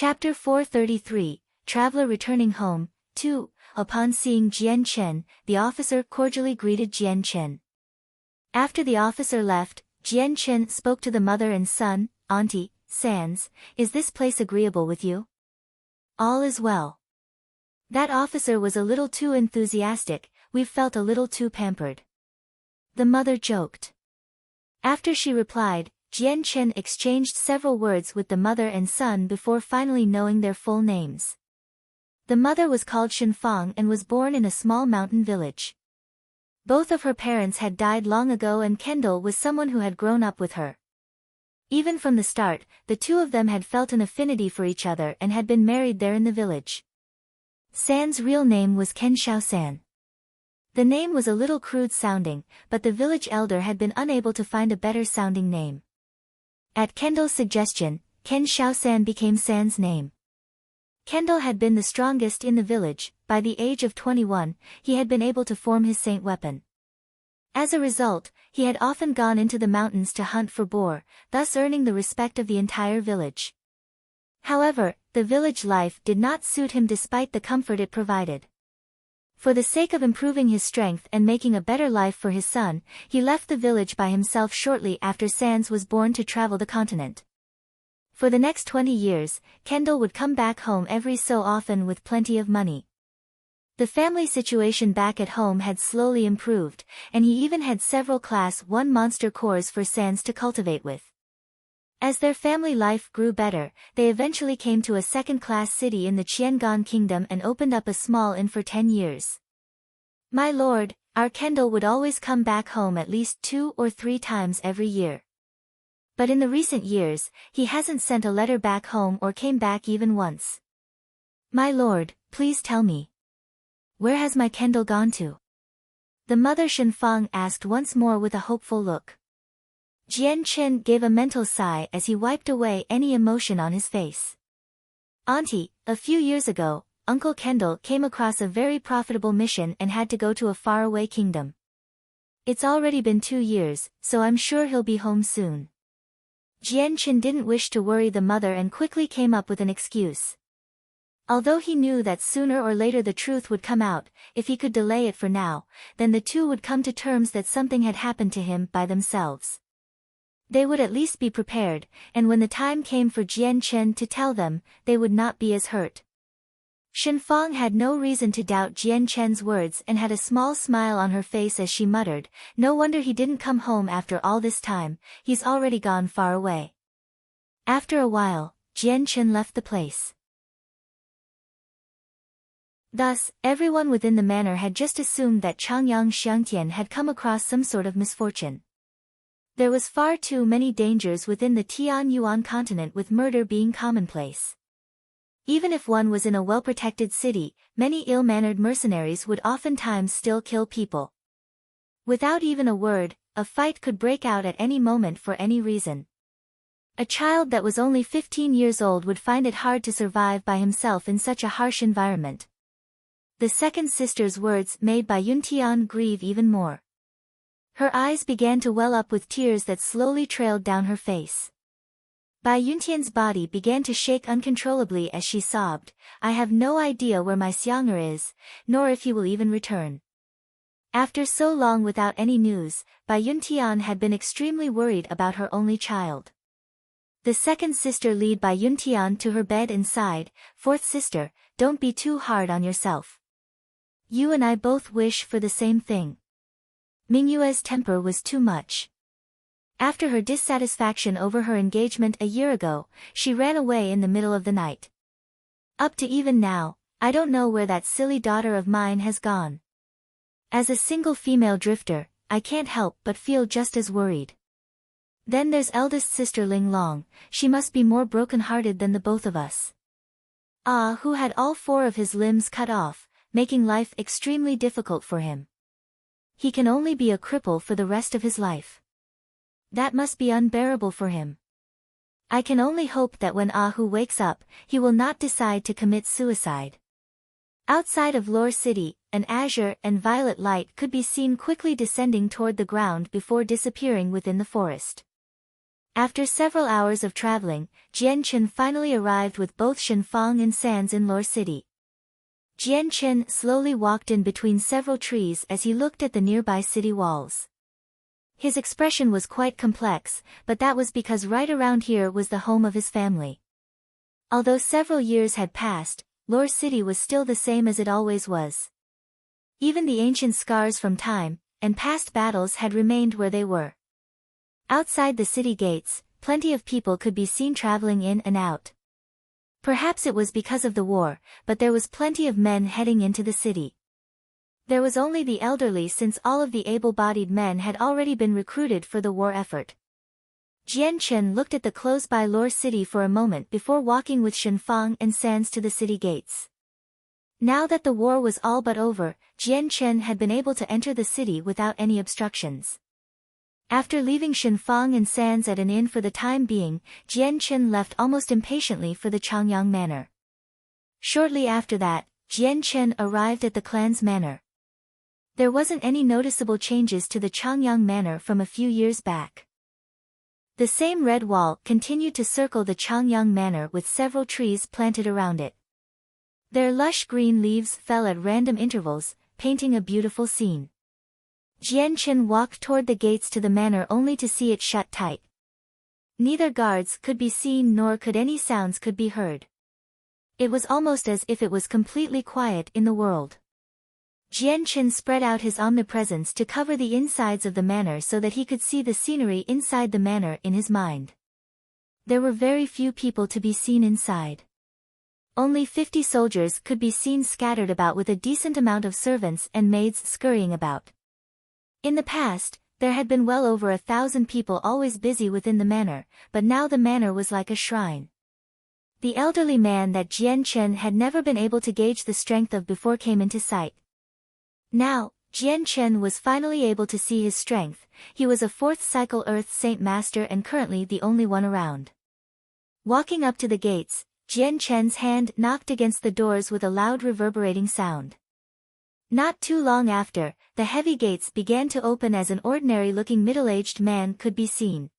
Chapter 433, Traveler Returning Home, 2. Upon seeing Jian Chen, the officer cordially greeted Jian Chen. After the officer left, Jian Chen spoke to the mother and son. Auntie, Sans, is this place agreeable with you? All is well. That officer was a little too enthusiastic, we've felt a little too pampered. The mother joked. After she replied, Jian Chen exchanged several words with the mother and son before finally knowing their full names. The mother was called Shenfang and was born in a small mountain village. Both of her parents had died long ago and Kendall was someone who had grown up with her. Even from the start, the two of them had felt an affinity for each other and had been married there in the village. San's real name was Ken Xiaosan. The name was a little crude sounding, but the village elder had been unable to find a better sounding name. At Kendall's suggestion, Ken Xiaosan became San's name. Kendall had been the strongest in the village. By the age of 21, he had been able to form his saint weapon. As a result, he had often gone into the mountains to hunt for boar, thus earning the respect of the entire village. However, the village life did not suit him despite the comfort it provided. For the sake of improving his strength and making a better life for his son, he left the village by himself shortly after Sans was born to travel the continent. For the next 20 years, Kendall would come back home every so often with plenty of money. The family situation back at home had slowly improved, and he even had several Class 1 monster cores for Sans to cultivate with. As their family life grew better, they eventually came to a second-class city in the Qiangan Kingdom and opened up a small inn for 10 years. My lord, our Kendall would always come back home at least 2 or 3 times every year. But in the recent years, he hasn't sent a letter back home or came back even once. My lord, please tell me. Where has my Kendall gone to? The mother Shenfang asked once more with a hopeful look. Jian Chen gave a mental sigh as he wiped away any emotion on his face. Auntie, a few years ago, Uncle Kendall came across a very profitable mission and had to go to a faraway kingdom. It's already been 2 years, so I'm sure he'll be home soon. Jian Chen didn't wish to worry the mother and quickly came up with an excuse. Although he knew that sooner or later the truth would come out, if he could delay it for now, then the two would come to terms that something had happened to him by themselves. They would at least be prepared, and when the time came for Jian Chen to tell them, they would not be as hurt. Shenfang had no reason to doubt Jian Chen's words and had a small smile on her face as she muttered, no wonder he didn't come home after all this time, he's already gone far away. After a while, Jian Chen left the place. Thus, everyone within the manor had just assumed that Changyang Xiangtian had come across some sort of misfortune. There was far too many dangers within the Tianyuan continent with murder being commonplace. Even if one was in a well-protected city, many ill-mannered mercenaries would oftentimes still kill people. Without even a word, a fight could break out at any moment for any reason. A child that was only 15 years old would find it hard to survive by himself in such a harsh environment. The second sister's words made Bai Yuntian grieve even more. Her eyes began to well up with tears that slowly trailed down her face. Bai Yuntian's body began to shake uncontrollably as she sobbed, I have no idea where my Xianger is, nor if he will even return. After so long without any news, Bai Yuntian had been extremely worried about her only child. The second sister led Bai Yuntian to her bed and sighed, Fourth sister, don't be too hard on yourself. You and I both wish for the same thing. Mingyue's temper was too much. After her dissatisfaction over her engagement a year ago, she ran away in the middle of the night. Up to even now, I don't know where that silly daughter of mine has gone. As a single female drifter, I can't help but feel just as worried. Then there's eldest sister Ling Long, she must be more broken-hearted than the both of us. Who had all 4 of his limbs cut off, making life extremely difficult for him. He can only be a cripple for the rest of his life. That must be unbearable for him. I can only hope that when Ahu wakes up, he will not decide to commit suicide. Outside of Lore City, an azure and violet light could be seen quickly descending toward the ground before disappearing within the forest. After several hours of traveling, Jian Chen finally arrived with both Shenfang and Sands in Lore City. Jian Chen slowly walked in between several trees as he looked at the nearby city walls. His expression was quite complex, but that was because right around here was the home of his family. Although several years had passed, Lore City was still the same as it always was. Even the ancient scars from time and past battles had remained where they were. Outside the city gates, plenty of people could be seen traveling in and out. Perhaps it was because of the war, but there was plenty of men heading into the city. There was only the elderly since all of the able-bodied men had already been recruited for the war effort. Jian Chen looked at the close-by Lore City for a moment before walking with Shenfang and Sands to the city gates. Now that the war was all but over, Jian Chen had been able to enter the city without any obstructions. After leaving Shenfang and Sands at an inn for the time being, Jian Chen left almost impatiently for the Changyang Manor. Shortly after that, Jian Chen arrived at the clan's manor. There wasn't any noticeable changes to the Changyang Manor from a few years back. The same red wall continued to circle the Changyang Manor with several trees planted around it. Their lush green leaves fell at random intervals, painting a beautiful scene. Jian Chen walked toward the gates to the manor only to see it shut tight. Neither guards could be seen nor could any sounds could be heard. It was almost as if it was completely quiet in the world. Jian Chen spread out his omnipresence to cover the insides of the manor so that he could see the scenery inside the manor in his mind. There were very few people to be seen inside. Only 50 soldiers could be seen scattered about with a decent amount of servants and maids scurrying about. In the past, there had been well over 1,000 people always busy within the manor, but now the manor was like a shrine. The elderly man that Jian Chen had never been able to gauge the strength of before came into sight. Now, Jian Chen was finally able to see his strength. He was a 4th cycle Earth Saint Master and currently the only one around. Walking up to the gates, Jian Chen's hand knocked against the doors with a loud reverberating sound. Not too long after, the heavy gates began to open as an ordinary-looking middle-aged man could be seen.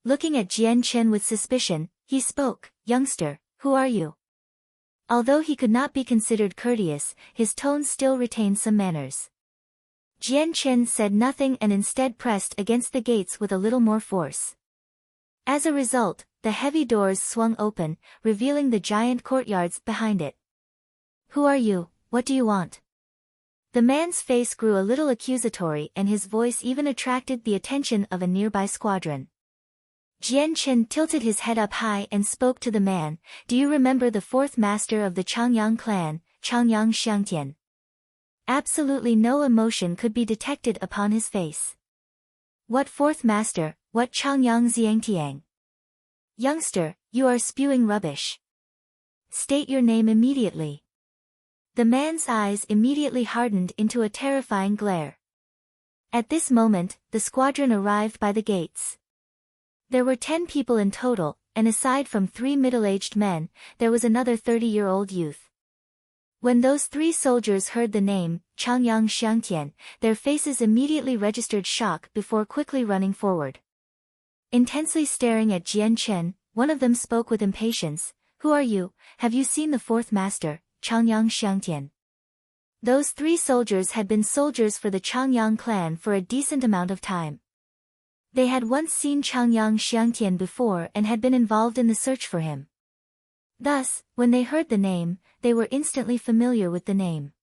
Looking at Jian Chen with suspicion, he spoke, "Youngster, who are you?" Although he could not be considered courteous, his tone still retained some manners. Jian Chen said nothing and instead pressed against the gates with a little more force. As a result, the heavy doors swung open, revealing the giant courtyards behind it. "Who are you? What do you want?" The man's face grew a little accusatory and his voice even attracted the attention of a nearby squadron. Jian Chen tilted his head up high and spoke to the man, "Do you remember the 4th master of the Changyang clan, Changyang Xiangtian?" Absolutely no emotion could be detected upon his face. "What 4th master, what Changyang Xiangtiang?" "Youngster, you are spewing rubbish. State your name immediately." The man's eyes immediately hardened into a terrifying glare. At this moment, the squadron arrived by the gates. There were 10 people in total, and aside from 3 middle-aged men, there was another 30-year-old youth. When those 3 soldiers heard the name, Changyang Xiangtian, their faces immediately registered shock before quickly running forward. Intensely staring at Jian Chen, one of them spoke with impatience, "Who are you? Have you seen the 4th master, Changyang Xiangtian?" Those 3 soldiers had been soldiers for the Changyang clan for a decent amount of time. They had once seen Changyang Xiangtian before and had been involved in the search for him. Thus, when they heard the name, they were instantly familiar with the name.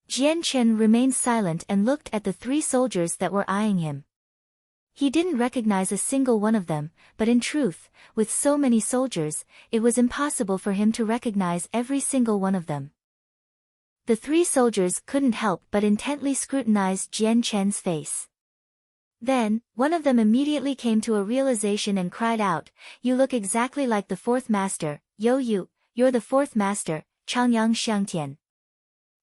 Jian Chen remained silent and looked at the 3 soldiers that were eyeing him. He didn't recognize a single one of them, but in truth, with so many soldiers, it was impossible for him to recognize every single one of them. The 3 soldiers couldn't help but intently scrutinize Jian Chen's face. Then, one of them immediately came to a realization and cried out, "You look exactly like the 4th master, you're the 4th master, Changyang Xiangtian."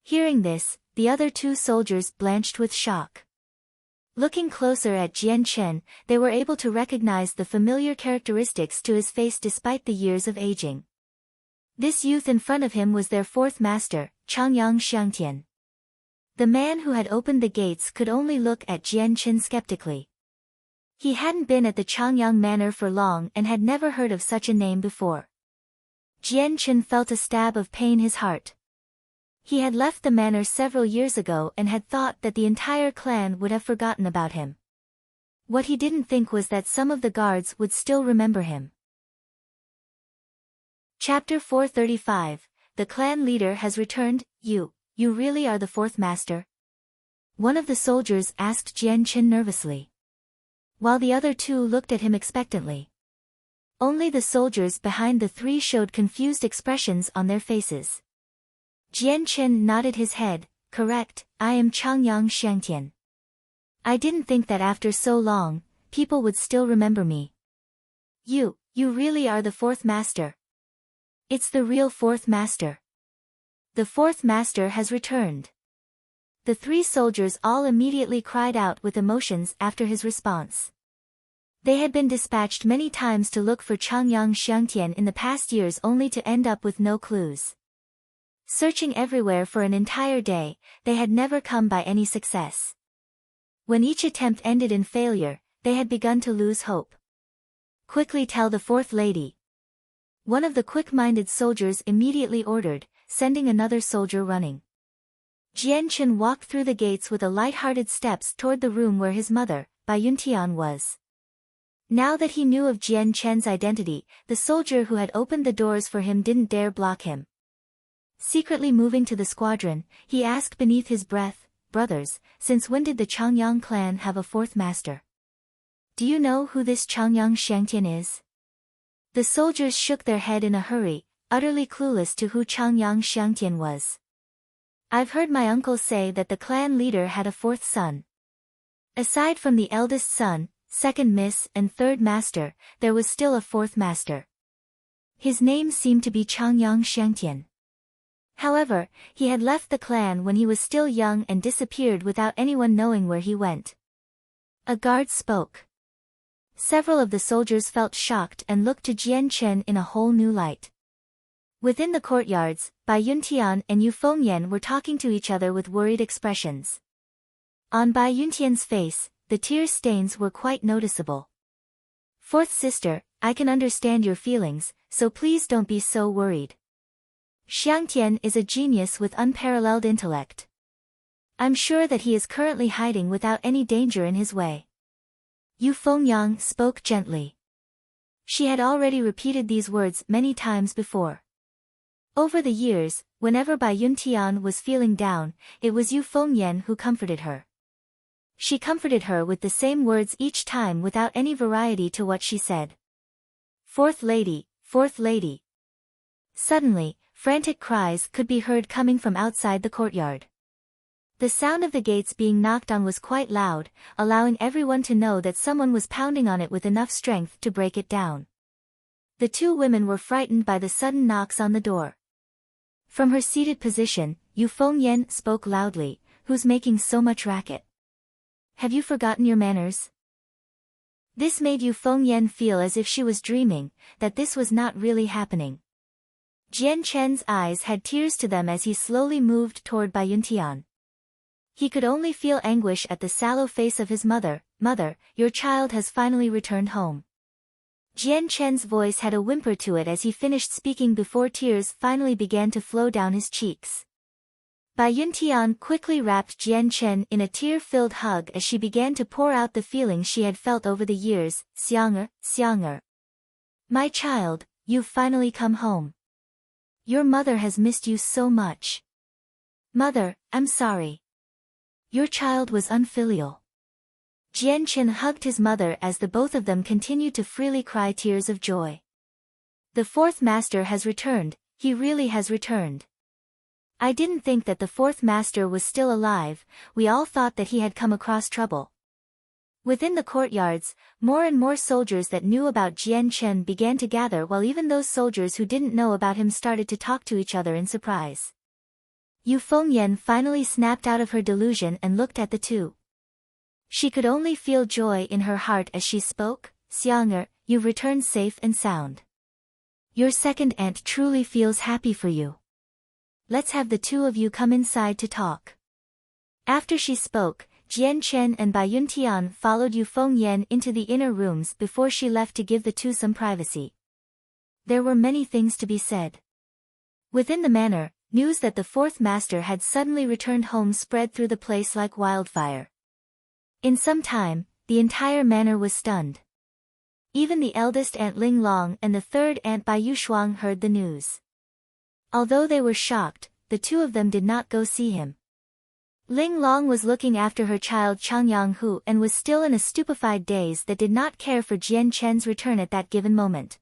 Hearing this, the other 2 soldiers blanched with shock. Looking closer at Jian Chen, they were able to recognize the familiar characteristics to his face despite the years of aging. This youth in front of him was their 4th master, Changyang Xiangtian. The man who had opened the gates could only look at Jian Chen skeptically. He hadn't been at the Changyang Manor for long and had never heard of such a name before. Jian Chen felt a stab of pain in his heart. He had left the manor several years ago and had thought that the entire clan would have forgotten about him. What he didn't think was that some of the guards would still remember him. Chapter 435, The clan leader has returned. You really are the fourth master? One of the soldiers asked Jian Chen nervously, while the other two looked at him expectantly. Only the soldiers behind the three showed confused expressions on their faces. Jian Chen nodded his head. Correct, I am Changyang Xiangtian. I didn't think that after so long, people would still remember me. You really are the fourth master. It's the real fourth master. The fourth master has returned. The three soldiers all immediately cried out with emotions after his response. They had been dispatched many times to look for Changyang Xiangtian in the past years only to end up with no clues. Searching everywhere for an entire day, they had never come by any success. When each attempt ended in failure, they had begun to lose hope. Quickly tell the fourth lady. One of the quick-minded soldiers immediately ordered, sending another soldier running. Jian Chen walked through the gates with a light-hearted steps toward the room where his mother, Bai Yuntian, was. Now that he knew of Jian Chen's identity, the soldier who had opened the doors for him didn't dare block him. Secretly moving to the squadron, he asked beneath his breath, Brothers, since when did the Changyang clan have a fourth master? Do you know who this Changyang Xiangtian is? The soldiers shook their head in a hurry, utterly clueless to who Changyang Xiangtian was. I've heard my uncle say that the clan leader had a fourth son. Aside from the eldest son, second miss and third master, there was still a fourth master. His name seemed to be Changyang Xiangtian. However, he had left the clan when he was still young and disappeared without anyone knowing where he went. A guard spoke. Several of the soldiers felt shocked and looked to Jian Chen in a whole new light. Within the courtyards, Bai Yuntian and Yu Fengyan were talking to each other with worried expressions. On Bai Yuntian's face, the tear stains were quite noticeable. Fourth sister, I can understand your feelings, so please don't be so worried. Xiangtian is a genius with unparalleled intellect. I'm sure that he is currently hiding without any danger in his way. Yu Fengyan spoke gently. She had already repeated these words many times before. Over the years, whenever Bai Yuntian was feeling down, it was Yu Fengyan who comforted her. She comforted her with the same words each time without any variety to what she said. Fourth lady, fourth lady. Suddenly, frantic cries could be heard coming from outside the courtyard. The sound of the gates being knocked on was quite loud, allowing everyone to know that someone was pounding on it with enough strength to break it down. The two women were frightened by the sudden knocks on the door. From her seated position, Yu Fengyan spoke loudly, Who's making so much racket? Have you forgotten your manners? This made Yu Fengyan feel as if she was dreaming, that this was not really happening. Jian Chen's eyes had tears to them as he slowly moved toward Bai Yuntian. He could only feel anguish at the sallow face of his mother. Mother, your child has finally returned home. Jian Chen's voice had a whimper to it as he finished speaking before tears finally began to flow down his cheeks. Bai Yuntian quickly wrapped Jian Chen in a tear-filled hug as she began to pour out the feelings she had felt over the years. Xiang'er. My child, you've finally come home. Your mother has missed you so much. Mother, I'm sorry. Your child was unfilial. Jian Chen hugged his mother as the both of them continued to freely cry tears of joy. The fourth master has returned, he really has returned. I didn't think that the fourth master was still alive, we all thought that he had come across trouble. Within the courtyards, more and more soldiers that knew about Jian Chen began to gather while even those soldiers who didn't know about him started to talk to each other in surprise. Yu Fengyan finally snapped out of her delusion and looked at the two. She could only feel joy in her heart as she spoke, Xiang'er, you've returned safe and sound. Your second aunt truly feels happy for you. Let's have the two of you come inside to talk. After she spoke, Jian Chen and Bai Yuntian followed Yu Fengyan into the inner rooms before she left to give the two some privacy. There were many things to be said. Within the manor, news that the fourth master had suddenly returned home spread through the place like wildfire. In some time, the entire manor was stunned. Even the eldest aunt Ling Long and the third aunt Bai Yushuang heard the news. Although they were shocked, the two of them did not go see him. Ling Long was looking after her child Changyang Hu and was still in a stupefied daze that did not care for Jian Chen's return at that given moment.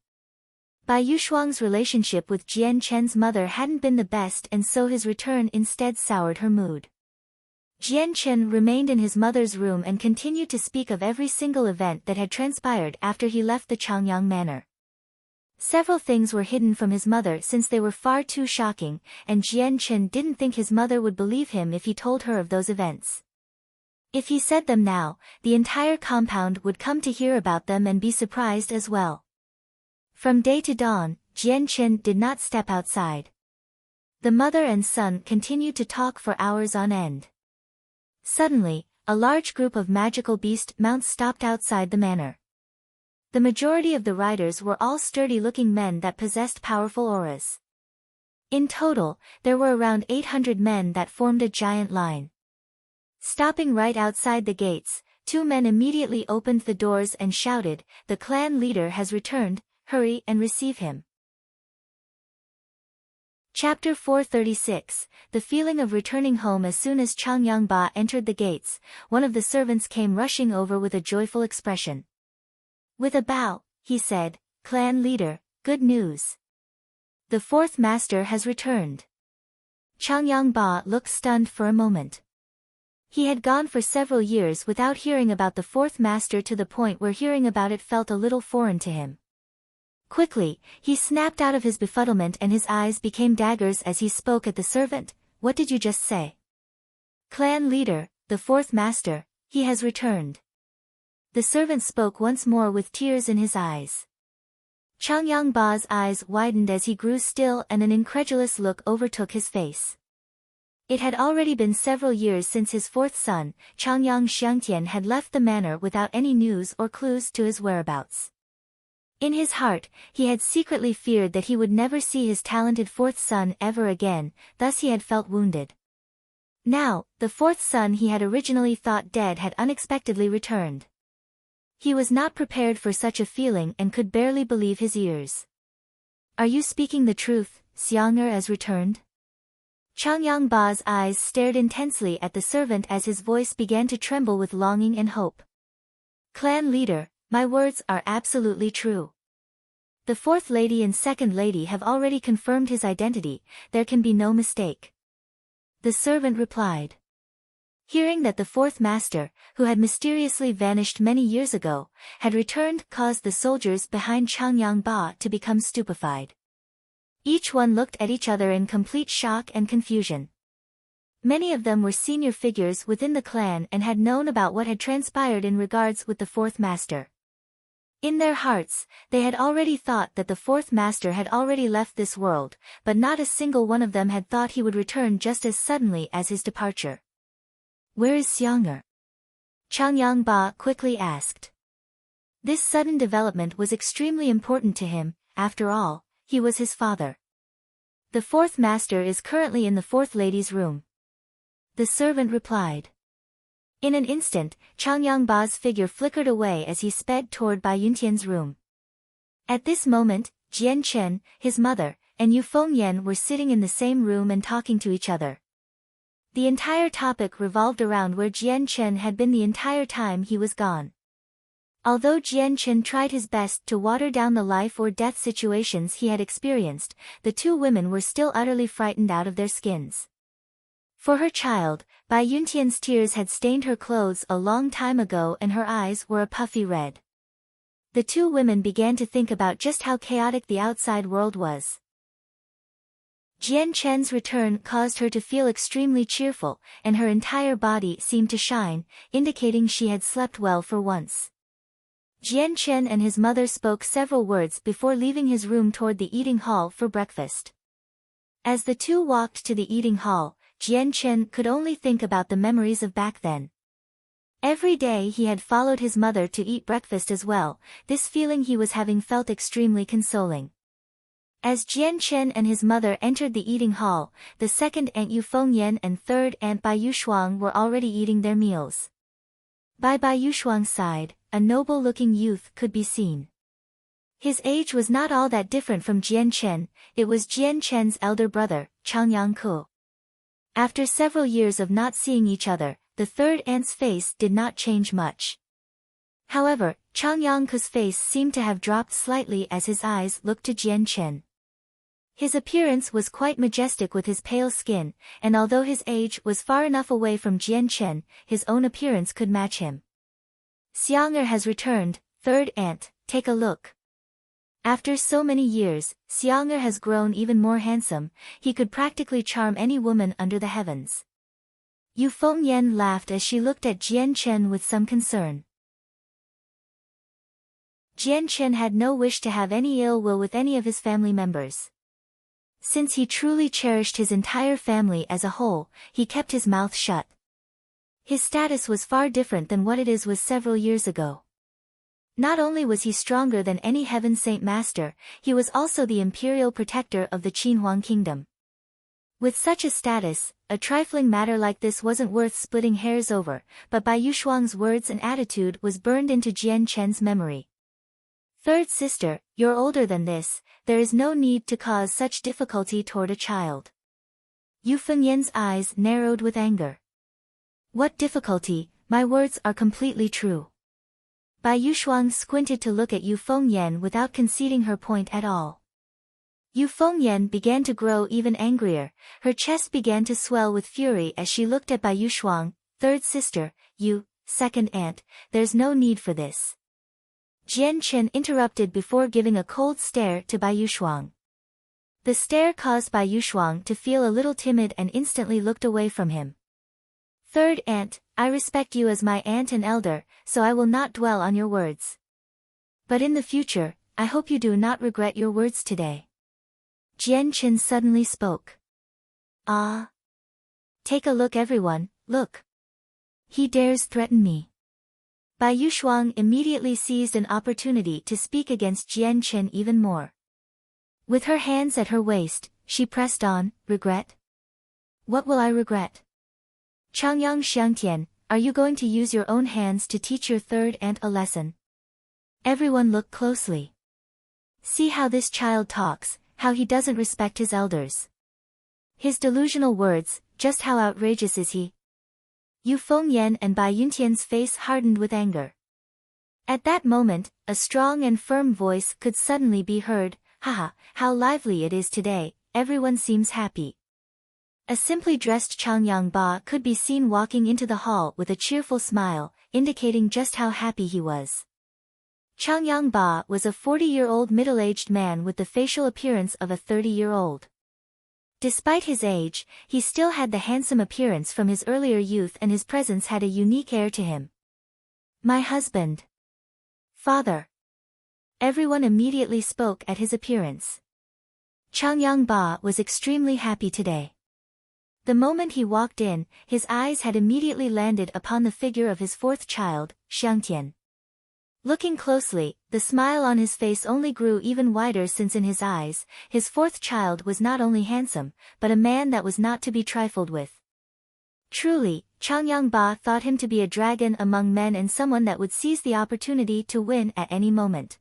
Bai Yushuang's relationship with Jian Chen's mother hadn't been the best, and so his return instead soured her mood. Jian Chen remained in his mother's room and continued to speak of every single event that had transpired after he left the Changyang manor. Several things were hidden from his mother since they were far too shocking, and Jian Chen didn't think his mother would believe him if he told her of those events. If he said them now, the entire compound would come to hear about them and be surprised as well. From day to dawn, Jian Chen did not step outside. The mother and son continued to talk for hours on end. Suddenly, a large group of magical beast mounts stopped outside the manor. The majority of the riders were all sturdy-looking men that possessed powerful auras. In total, there were around 800 men that formed a giant line. Stopping right outside the gates, two men immediately opened the doors and shouted, "The clan leader has returned, hurry and receive him." Chapter 436, The feeling of returning home. As soon as Changyang Ba entered the gates, one of the servants came rushing over with a joyful expression. With a bow, he said, "Clan leader, good news. The fourth master has returned." Changyang Ba looked stunned for a moment. He had gone for several years without hearing about the fourth master, to the point where hearing about it felt a little foreign to him. Quickly, he snapped out of his befuddlement and his eyes became daggers as he spoke at the servant. "What did you just say?" "Clan leader, the fourth master, he has returned." The servant spoke once more with tears in his eyes. Changyang Ba's eyes widened as he grew still and an incredulous look overtook his face. It had already been several years since his fourth son, Changyang Xiangtian, had left the manor without any news or clues to his whereabouts. In his heart, he had secretly feared that he would never see his talented fourth son ever again, thus he had felt wounded. Now, the fourth son he had originally thought dead had unexpectedly returned. He was not prepared for such a feeling and could barely believe his ears. "Are you speaking the truth? Xiang'er has returned?" Changyang Ba's eyes stared intensely at the servant as his voice began to tremble with longing and hope. "Clan leader, my words are absolutely true. The fourth lady and second lady have already confirmed his identity, there can be no mistake." The servant replied. Hearing that the fourth master, who had mysteriously vanished many years ago, had returned, caused the soldiers behind Changyang Ba to become stupefied. Each one looked at each other in complete shock and confusion. Many of them were senior figures within the clan and had known about what had transpired in regards with the fourth master. In their hearts, they had already thought that the fourth master had already left this world, but not a single one of them had thought he would return just as suddenly as his departure. "Where is Xiang'er?" Changyang Ba quickly asked. This sudden development was extremely important to him, after all, he was his father. "The fourth master is currently in the fourth lady's room," the servant replied. In an instant, Changyang Ba's figure flickered away as he sped toward Bai Yuntian's room. At this moment, Jian Chen, his mother, and Yu Fengyan were sitting in the same room and talking to each other. The entire topic revolved around where Jian Chen had been the entire time he was gone. Although Jian Chen tried his best to water down the life or death situations he had experienced, the two women were still utterly frightened out of their skins. For her child, Bai Yuntian's tears had stained her clothes a long time ago and her eyes were a puffy red. The two women began to think about just how chaotic the outside world was. Jian Chen's return caused her to feel extremely cheerful, and her entire body seemed to shine, indicating she had slept well for once. Jian Chen and his mother spoke several words before leaving his room toward the eating hall for breakfast. As the two walked to the eating hall, Jian Chen could only think about the memories of back then. Every day he had followed his mother to eat breakfast as well. This feeling he was having felt extremely consoling. As Jian Chen and his mother entered the eating hall, the second aunt Yu Fengyan and third aunt Bai Yushuang were already eating their meals. By Bai Yushuang's side, a noble-looking youth could be seen. His age was not all that different from Jian Chen. It was Jian Chen's elder brother, Changyang Ku. After several years of not seeing each other, the third aunt's face did not change much. However, Changyang Ku's face seemed to have dropped slightly as his eyes looked to Jian Chen. His appearance was quite majestic with his pale skin, and although his age was far enough away from Jian Chen, his own appearance could match him. Xiang'er has returned, third aunt, take a look. After so many years, Xiang'er has grown even more handsome. He could practically charm any woman under the heavens. Yu Fengyan laughed as she looked at Jian Chen with some concern. Jian Chen had no wish to have any ill will with any of his family members. Since he truly cherished his entire family as a whole, he kept his mouth shut. His status was far different than what it was several years ago. Not only was he stronger than any heaven saint master, he was also the imperial protector of the Qinhuang kingdom. With such a status, a trifling matter like this wasn't worth splitting hairs over, but Bai Yushuang's words and attitude was burned into Jian Chen's memory. Third sister, you're older than this, there is no need to cause such difficulty toward a child. Yu Fengyan's eyes narrowed with anger. What difficulty? My words are completely true. Bai Yushuang squinted to look at Yu Fengyan without conceding her point at all. Yu Fengyan began to grow even angrier. Her chest began to swell with fury as she looked at Bai Yushuang. Third sister, you, second aunt, there's no need for this. Jian Chen interrupted before giving a cold stare to Bai Yushuang. The stare caused Bai Yushuang to feel a little timid and instantly looked away from him. Third aunt, I respect you as my aunt and elder, so I will not dwell on your words. But in the future, I hope you do not regret your words today. Jian Chen suddenly spoke. Ah! Take a look everyone, look. He dares threaten me. Bai Yushuang immediately seized an opportunity to speak against Jian Chen even more. With her hands at her waist, she pressed on, regret? What will I regret? Changyang Xiangtian, are you going to use your own hands to teach your third aunt a lesson? Everyone look closely. See how this child talks, how he doesn't respect his elders. His delusional words, just how outrageous is he? Yu Fengyan and Bai Yuntian's face hardened with anger. At that moment, a strong and firm voice could suddenly be heard, haha, how lively it is today, everyone seems happy. A simply dressed Changyang Ba could be seen walking into the hall with a cheerful smile, indicating just how happy he was. Changyang Ba was a 40-year-old middle-aged man with the facial appearance of a 30-year-old. Despite his age, he still had the handsome appearance from his earlier youth and his presence had a unique air to him. My husband. Father. Everyone immediately spoke at his appearance. Changyang Ba was extremely happy today. The moment he walked in, his eyes had immediately landed upon the figure of his fourth child, Xiangtian. Looking closely, the smile on his face only grew even wider since in his eyes, his fourth child was not only handsome, but a man that was not to be trifled with. Truly, Changyang Ba thought him to be a dragon among men and someone that would seize the opportunity to win at any moment.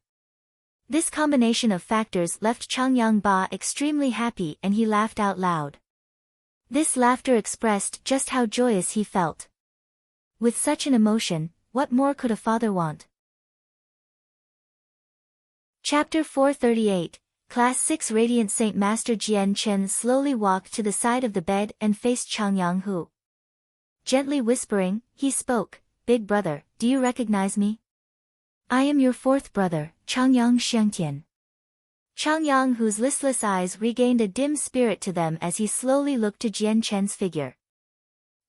This combination of factors left Changyang Ba extremely happy and he laughed out loud. This laughter expressed just how joyous he felt. With such an emotion, what more could a father want? Chapter 438, Class 6 Radiant Saint Master Jian Chen slowly walked to the side of the bed and faced Changyang Hu. Gently whispering, he spoke, Big brother, do you recognize me? I am your fourth brother, Changyang Xiangtian. Changyang Hu's listless eyes regained a dim spirit to them as he slowly looked to Jian Chen's figure.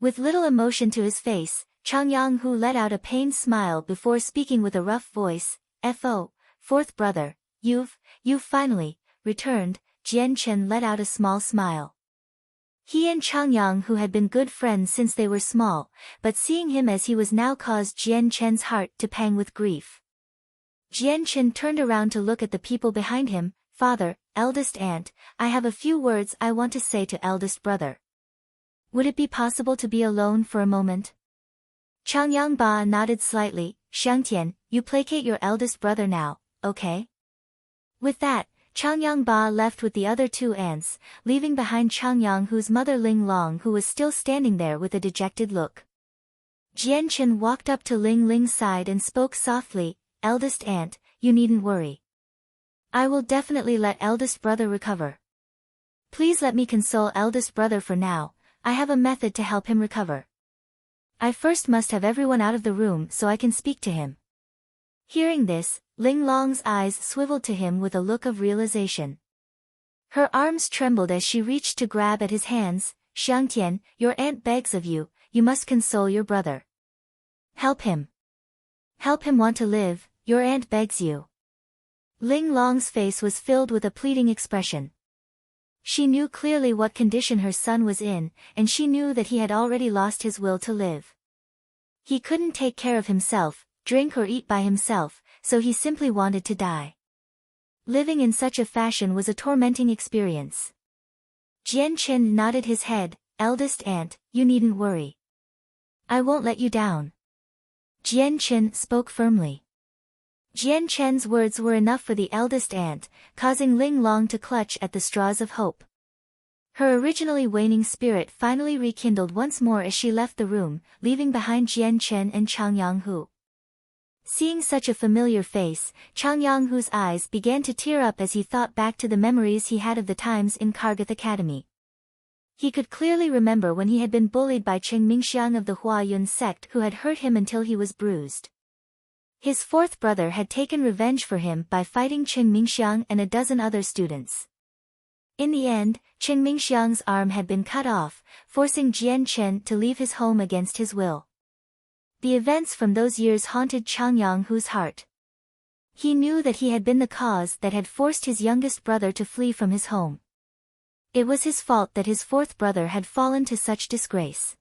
With little emotion to his face, Changyang Hu let out a pained smile before speaking with a rough voice, Fo. Fourth brother, you've finally returned. Jian Chen let out a small smile. He and Changyang, who had been good friends since they were small, but seeing him as he was now caused Jian Chen's heart to pang with grief. Jian Chen turned around to look at the people behind him. Father, eldest aunt, I have a few words I want to say to eldest brother. Would it be possible to be alone for a moment? Changyang Ba nodded slightly. Xiangtian, you placate your eldest brother now, okay? With that, Changyang Ba left with the other two aunts, leaving behind Changyang Hu's mother Ling Long, who was still standing there with a dejected look. Jian Chen walked up to Ling Ling's side and spoke softly, Eldest aunt, you needn't worry. I will definitely let eldest brother recover. Please let me console eldest brother for now, I have a method to help him recover. I first must have everyone out of the room so I can speak to him. Hearing this, Ling Long's eyes swiveled to him with a look of realization. Her arms trembled as she reached to grab at his hands. Xiangtian, your aunt begs of you, you must console your brother. Help him. Help him want to live, your aunt begs you. Ling Long's face was filled with a pleading expression. She knew clearly what condition her son was in, and she knew that he had already lost his will to live. He couldn't take care of himself, drink or eat by himself, so he simply wanted to die. Living in such a fashion was a tormenting experience. Jian Chen nodded his head, eldest aunt, you needn't worry. I won't let you down. Jian Chen spoke firmly. Jian Chen's words were enough for the eldest aunt, causing Ling Long to clutch at the straws of hope. Her originally waning spirit finally rekindled once more as she left the room, leaving behind Jian Chen and Changyang Hu. Seeing such a familiar face, Changyang Hu's eyes began to tear up as he thought back to the memories he had of the times in Kargath Academy. He could clearly remember when he had been bullied by Cheng Mingxiang of the Huayun sect, who had hurt him until he was bruised. His fourth brother had taken revenge for him by fighting Cheng Mingxiang and a dozen other students. In the end, Cheng Mingxiang's arm had been cut off, forcing Jian Chen to leave his home against his will. The events from those years haunted Changyang Hu's heart. He knew that he had been the cause that had forced his youngest brother to flee from his home. It was his fault that his fourth brother had fallen to such disgrace.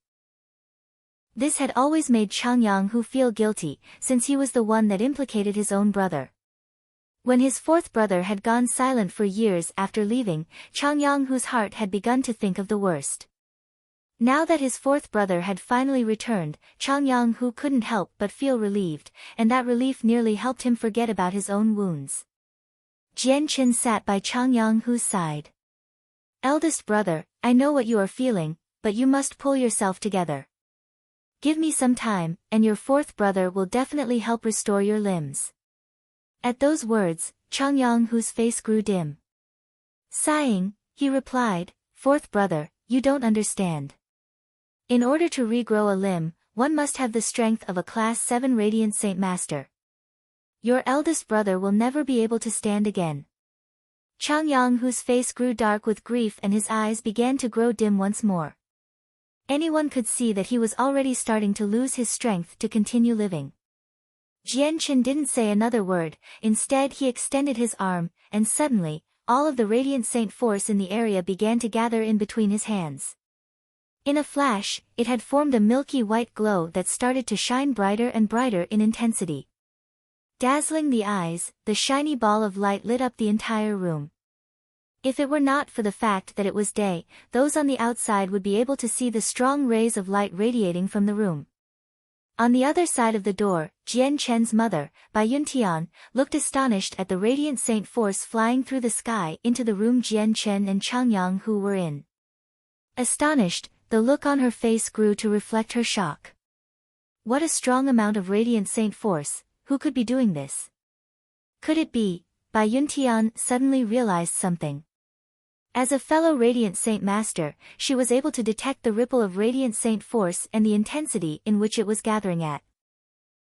This had always made Changyang Hu feel guilty, since he was the one that implicated his own brother. When his fourth brother had gone silent for years after leaving, Changyang Hu's heart had begun to think of the worst. Now that his fourth brother had finally returned, Changyang Hu couldn't help but feel relieved, and that relief nearly helped him forget about his own wounds. Jian Chen sat by Changyang Hu's side. Eldest brother, I know what you are feeling, but you must pull yourself together. Give me some time, and your fourth brother will definitely help restore your limbs. At those words, Changyang Hu's face grew dim. Sighing, he replied, Fourth brother, you don't understand. In order to regrow a limb, one must have the strength of a Class 7 Radiant Saint Master. Your eldest brother will never be able to stand again. Changyang Hu's face grew dark with grief and his eyes began to grow dim once more. Anyone could see that he was already starting to lose his strength to continue living. Jian Chen didn't say another word, instead he extended his arm, and suddenly, all of the Radiant Saint force in the area began to gather in between his hands. In a flash, it had formed a milky white glow that started to shine brighter and brighter in intensity. Dazzling the eyes, the shiny ball of light lit up the entire room. If it were not for the fact that it was day, those on the outside would be able to see the strong rays of light radiating from the room. On the other side of the door, Jian Chen's mother, Bai Yuntian, looked astonished at the Radiant Saint force flying through the sky into the room Jian Chen and Changyang Hu were in. Astonished, the look on her face grew to reflect her shock. What a strong amount of Radiant Saint force, who could be doing this? Could it be? Bai Yuntian suddenly realized something. As a fellow Radiant Saint Master, she was able to detect the ripple of Radiant Saint force and the intensity in which it was gathering at.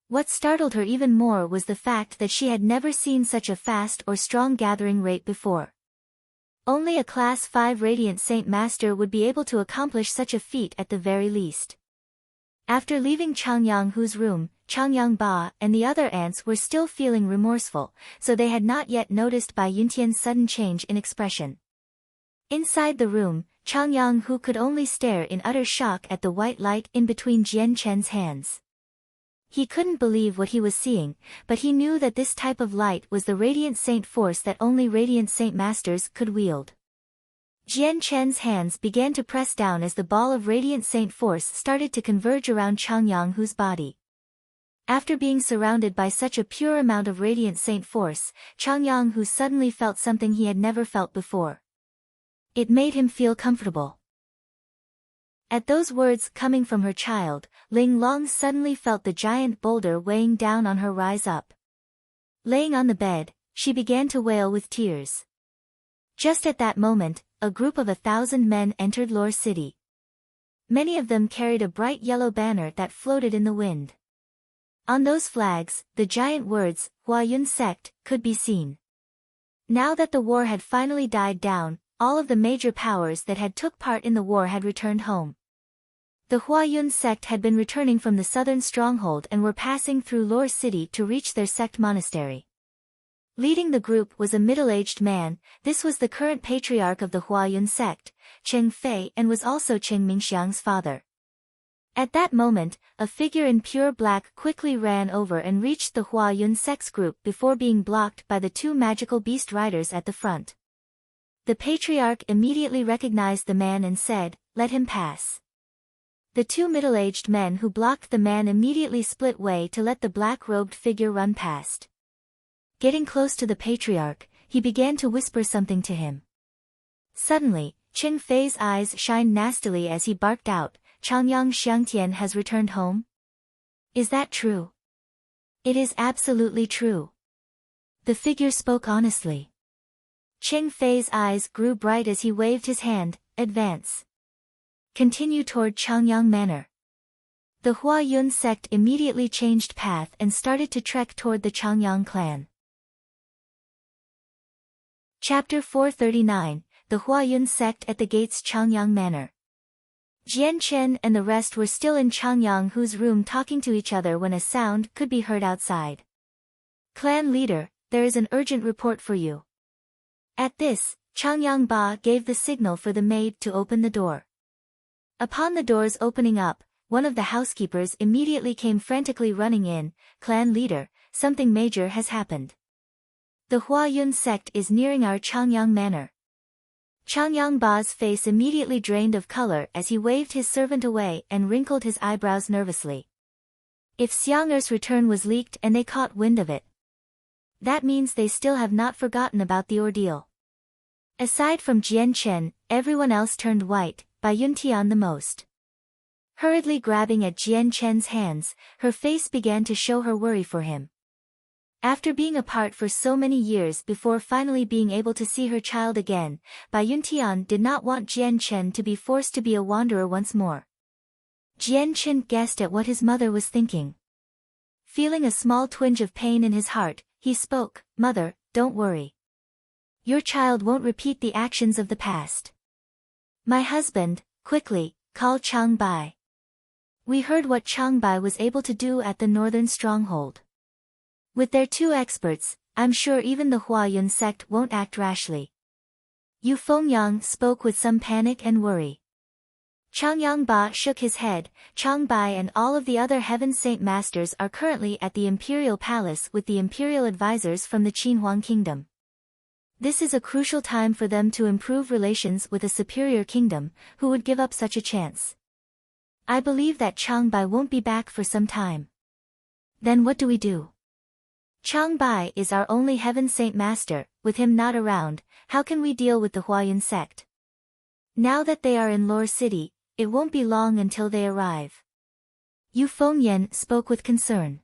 What startled her even more was the fact that she had never seen such a fast or strong gathering rate before. Only a Class 5 Radiant Saint Master would be able to accomplish such a feat at the very least. After leaving Changyang Hu's room, Changyang Ba and the other aunts were still feeling remorseful, so they had not yet noticed Bai Yuntian's sudden change in expression. Inside the room, Changyang, who could only stare in utter shock at the white light in between Jian Chen's hands. He couldn't believe what he was seeing, but he knew that this type of light was the radiant saint force that only radiant saint masters could wield. Jian Chen's hands began to press down as the ball of radiant saint force started to converge around Changyang, whose body. After being surrounded by such a pure amount of radiant saint force, Changyang who suddenly felt something he had never felt before. It made him feel comfortable. At those words coming from her child, Ling Long suddenly felt the giant boulder weighing down on her rise up. Laying on the bed, she began to wail with tears. Just at that moment, a group of 1,000 men entered Lore City. Many of them carried a bright yellow banner that floated in the wind. On those flags, the giant words, Huayun Sect, could be seen. Now that the war had finally died down, all of the major powers that had took part in the war had returned home. The Huayun Sect had been returning from the southern stronghold and were passing through Lore City to reach their sect monastery. Leading the group was a middle-aged man. This was the current patriarch of the Huayun Sect, Cheng Fei, and was also Cheng Mingxiang's father. At that moment, a figure in pure black quickly ran over and reached the Huayun Sect's group before being blocked by the two magical beast riders at the front. The patriarch immediately recognized the man and said, "Let him pass." The two middle-aged men who blocked the man immediately split way to let the black-robed figure run past. Getting close to the patriarch, he began to whisper something to him. Suddenly, Cheng Fei's eyes shined nastily as he barked out, "Changyang Xiangtian has returned home? Is that true?" "It is absolutely true." The figure spoke honestly. Cheng Fei's eyes grew bright as he waved his hand, "Advance. Continue toward Changyang Manor." The Huayun Sect immediately changed path and started to trek toward the Changyang clan. Chapter 439, The Huayun Sect at the Gates. Changyang Manor. Jian Chen and the rest were still in Changyang Hu's room talking to each other when a sound could be heard outside. "Clan leader, there is an urgent report for you." At this, Changyang Ba gave the signal for the maid to open the door. Upon the doors opening up, one of the housekeepers immediately came frantically running in. "Clan leader, something major has happened. The Huayun Sect is nearing our Changyang Manor." Changyang Ba's face immediately drained of color as he waved his servant away and wrinkled his eyebrows nervously. If Xiang'er's return was leaked and they caught wind of it, that means they still have not forgotten about the ordeal. Aside from Jian Chen, everyone else turned white, by Yuntian the most. Hurriedly grabbing at Jian Chen's hands, her face began to show her worry for him. After being apart for so many years before finally being able to see her child again, Bai Yuntian did not want Jian Chen to be forced to be a wanderer once more. Jian Chen guessed at what his mother was thinking. Feeling a small twinge of pain in his heart, he spoke, "Mother, don't worry. Your child won't repeat the actions of the past." "My husband, quickly, call Chang Bai. We heard what Chang Bai was able to do at the northern stronghold. With their two experts, I'm sure even the Huayun Sect won't act rashly." Yu Fengyang spoke with some panic and worry. Changyang Ba shook his head. "Chang Bai and all of the other Heaven Saint Masters are currently at the Imperial Palace with the Imperial advisors from the Qinhuang Kingdom. This is a crucial time for them to improve relations with a superior kingdom, who would give up such a chance. I believe that Chang Bai won't be back for some time." "Then what do we do?" "Chang Bai is our only Heaven Saint Master. With him not around, how can we deal with the Huayun Sect? Now that they are in Lore City, it won't be long until they arrive." Yu Fengyan spoke with concern.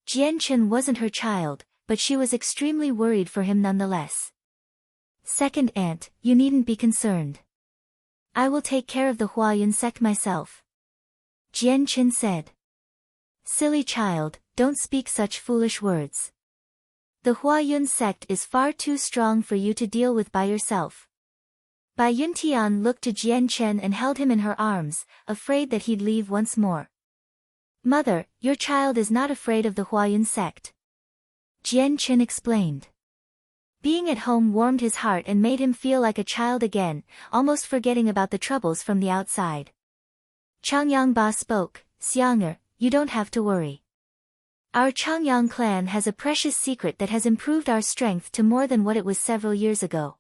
Jian Chen wasn't her child, but she was extremely worried for him nonetheless. "Second aunt, you needn't be concerned. I will take care of the Huayun Sect myself," Jian Chen said. "Silly child, don't speak such foolish words. The Huayun Sect is far too strong for you to deal with by yourself." Bai Yuntian looked to Jian Chen and held him in her arms, afraid that he'd leave once more. "Mother, your child is not afraid of the Huayun Sect," Jian Chen explained. Being at home warmed his heart and made him feel like a child again, almost forgetting about the troubles from the outside. Changyangba spoke, "Xiang'er, you don't have to worry. Our Changyang clan has a precious secret that has improved our strength to more than what it was several years ago.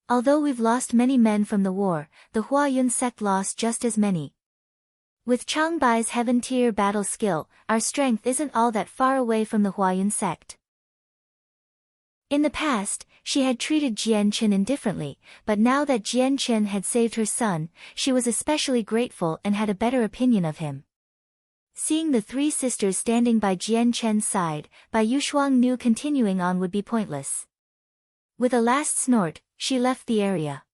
Although we've lost many men from the war, the Huayun sect lost just as many. With Changbai's heaven-tier battle skill, our strength isn't all that far away from the Huayun sect." In the past, she had treated Jian Chen indifferently, but now that Jian Chen had saved her son, she was especially grateful and had a better opinion of him. Seeing the three sisters standing by Jian Chen's side, Bai Yushuang knew continuing on would be pointless. With a last snort, she left the area.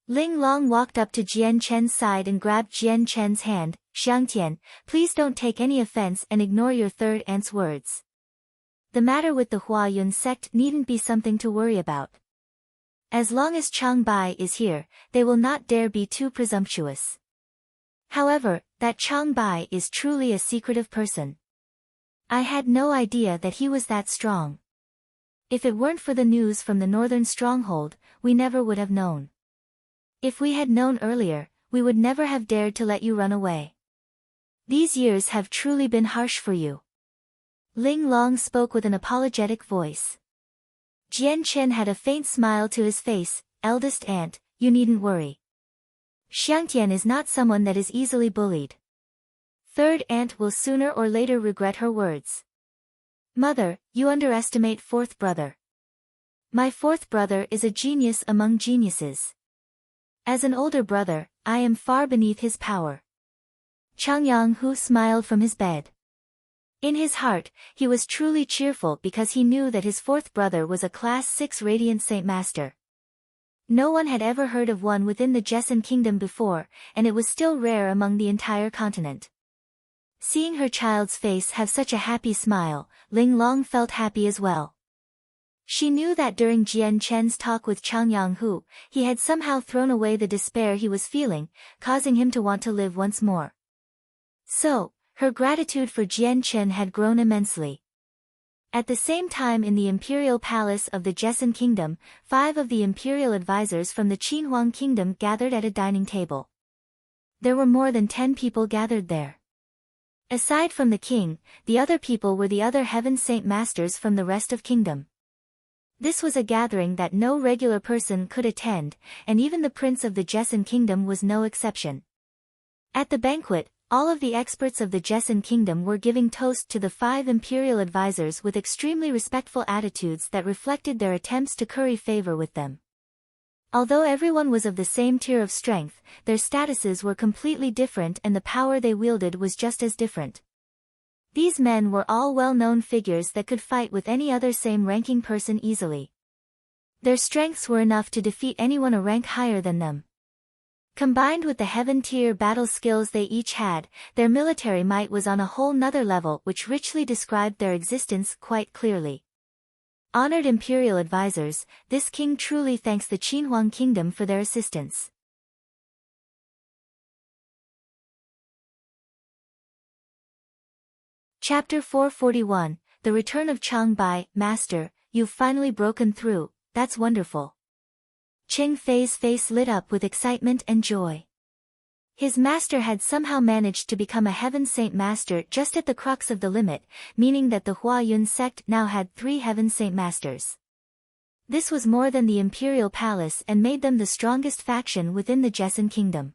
Ling Long walked up to Jian Chen's side and grabbed Jian Chen's hand. "Xiangtian, please don't take any offense and ignore your third aunt's words. The matter with the Huayun sect needn't be something to worry about. As long as Chang Bai is here, they will not dare be too presumptuous. However, that Chang Bai is truly a secretive person. I had no idea that he was that strong. If it weren't for the news from the northern stronghold, we never would have known. If we had known earlier, we would never have dared to let you run away. These years have truly been harsh for you." Ling Long spoke with an apologetic voice. Jian Chen had a faint smile to his face. "Eldest aunt, you needn't worry. Xiangtian is not someone that is easily bullied. Third aunt will sooner or later regret her words. Mother, you underestimate fourth brother. My fourth brother is a genius among geniuses. As an older brother, I am far beneath his power." Chang Yang-hu smiled from his bed. In his heart, he was truly cheerful because he knew that his fourth brother was a Class 6 Radiant Saint Master. No one had ever heard of one within the Jessan Kingdom before, and it was still rare among the entire continent. Seeing her child's face have such a happy smile, Ling Long felt happy as well. She knew that during Jian Chen's talk with Chang Yang-hu, he had somehow thrown away the despair he was feeling, causing him to want to live once more. So, her gratitude for Jian Chen had grown immensely. At the same time in the imperial palace of the Jessan Kingdom, 5 of the imperial advisors from the Qinhuang Kingdom gathered at a dining table. There were more than 10 people gathered there. Aside from the king, the other people were the other Heaven Saint Masters from the rest of Kingdom. This was a gathering that no regular person could attend, and even the prince of the Jessan Kingdom was no exception. At the banquet, all of the experts of the Jessan Kingdom were giving toast to the 5 imperial advisors with extremely respectful attitudes that reflected their attempts to curry favor with them. Although everyone was of the same tier of strength, their statuses were completely different and the power they wielded was just as different. These men were all well-known figures that could fight with any other same-ranking person easily. Their strengths were enough to defeat anyone a rank higher than them. Combined with the heaven-tier battle skills they each had, their military might was on a whole nother level which richly described their existence quite clearly. Honored imperial advisors, this king truly thanks the Qinhuang Kingdom for their assistance. Chapter 441, The Return of Chang Bai. Master, you've finally broken through, that's wonderful. Cheng Fei's face lit up with excitement and joy. His master had somehow managed to become a Heaven Saint Master just at the crux of the limit, meaning that the Huayun sect now had 3 Heaven Saint Masters. This was more than the Imperial Palace and made them the strongest faction within the Jessan Kingdom.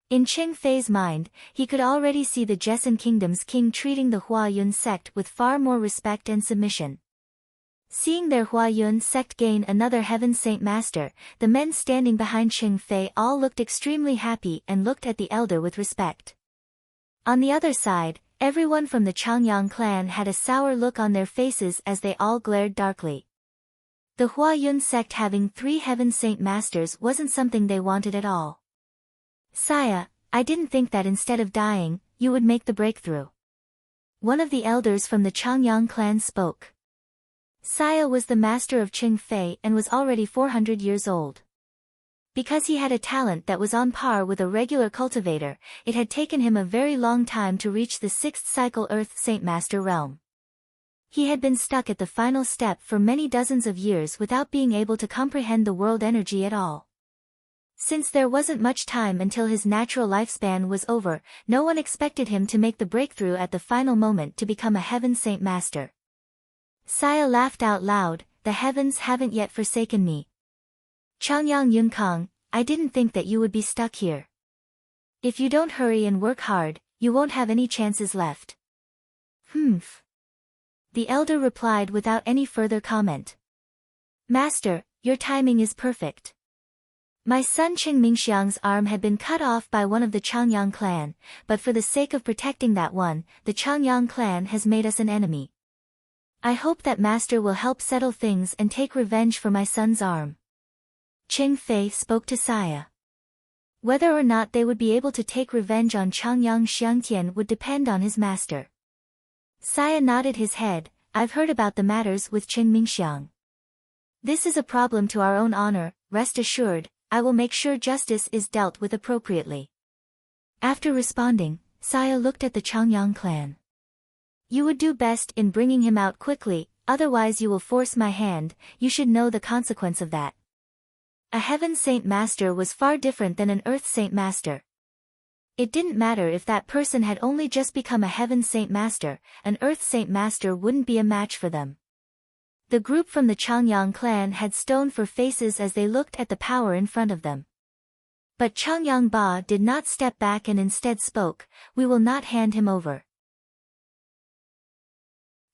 In Cheng Fei's mind, he could already see the Jessan Kingdom's king treating the Huayun sect with far more respect and submission. Seeing their Huayun sect gain another Heaven Saint Master, the men standing behind Cheng Fei all looked extremely happy and looked at the elder with respect. On the other side, everyone from the Changyang clan had a sour look on their faces as they all glared darkly. The Huayun sect having 3 Heaven Saint Masters wasn't something they wanted at all. Sire, I didn't think that instead of dying, you would make the breakthrough. One of the elders from the Changyang clan spoke. Saya was the master of Cheng Fei and was already 400 years old. Because he had a talent that was on par with a regular cultivator, it had taken him a very long time to reach the 6th cycle Earth Saint Master realm. He had been stuck at the final step for many dozens of years without being able to comprehend the world energy at all. Since there wasn't much time until his natural lifespan was over, no one expected him to make the breakthrough at the final moment to become a Heaven Saint Master. Saya laughed out loud, "The heavens haven't yet forsaken me. Changyang Yunkang, I didn't think that you would be stuck here. If you don't hurry and work hard, you won't have any chances left." "Humph." The elder replied without any further comment. "Master, your timing is perfect. My son Qing Mingxiang's arm had been cut off by one of the Changyang clan, but for the sake of protecting that one, the Changyang clan has made us an enemy. I hope that Master will help settle things and take revenge for my son's arm." Qing Fei spoke to Saya. Whether or not they would be able to take revenge on Changyang Xiangtian would depend on his master. Saya nodded his head. "I've heard about the matters with Qing Mingxiang. This is a problem to our own honor, rest assured, I will make sure justice is dealt with appropriately." After responding, Saya looked at the Changyang clan. "You would do best in bringing him out quickly, otherwise you will force my hand. You should know the consequence of that." A Heaven Saint Master was far different than an Earth Saint Master. It didn't matter if that person had only just become a Heaven Saint Master, an Earth Saint Master wouldn't be a match for them. The group from the Changyang clan had stone for faces as they looked at the power in front of them. But Changyang Ba did not step back and instead spoke, "We will not hand him over."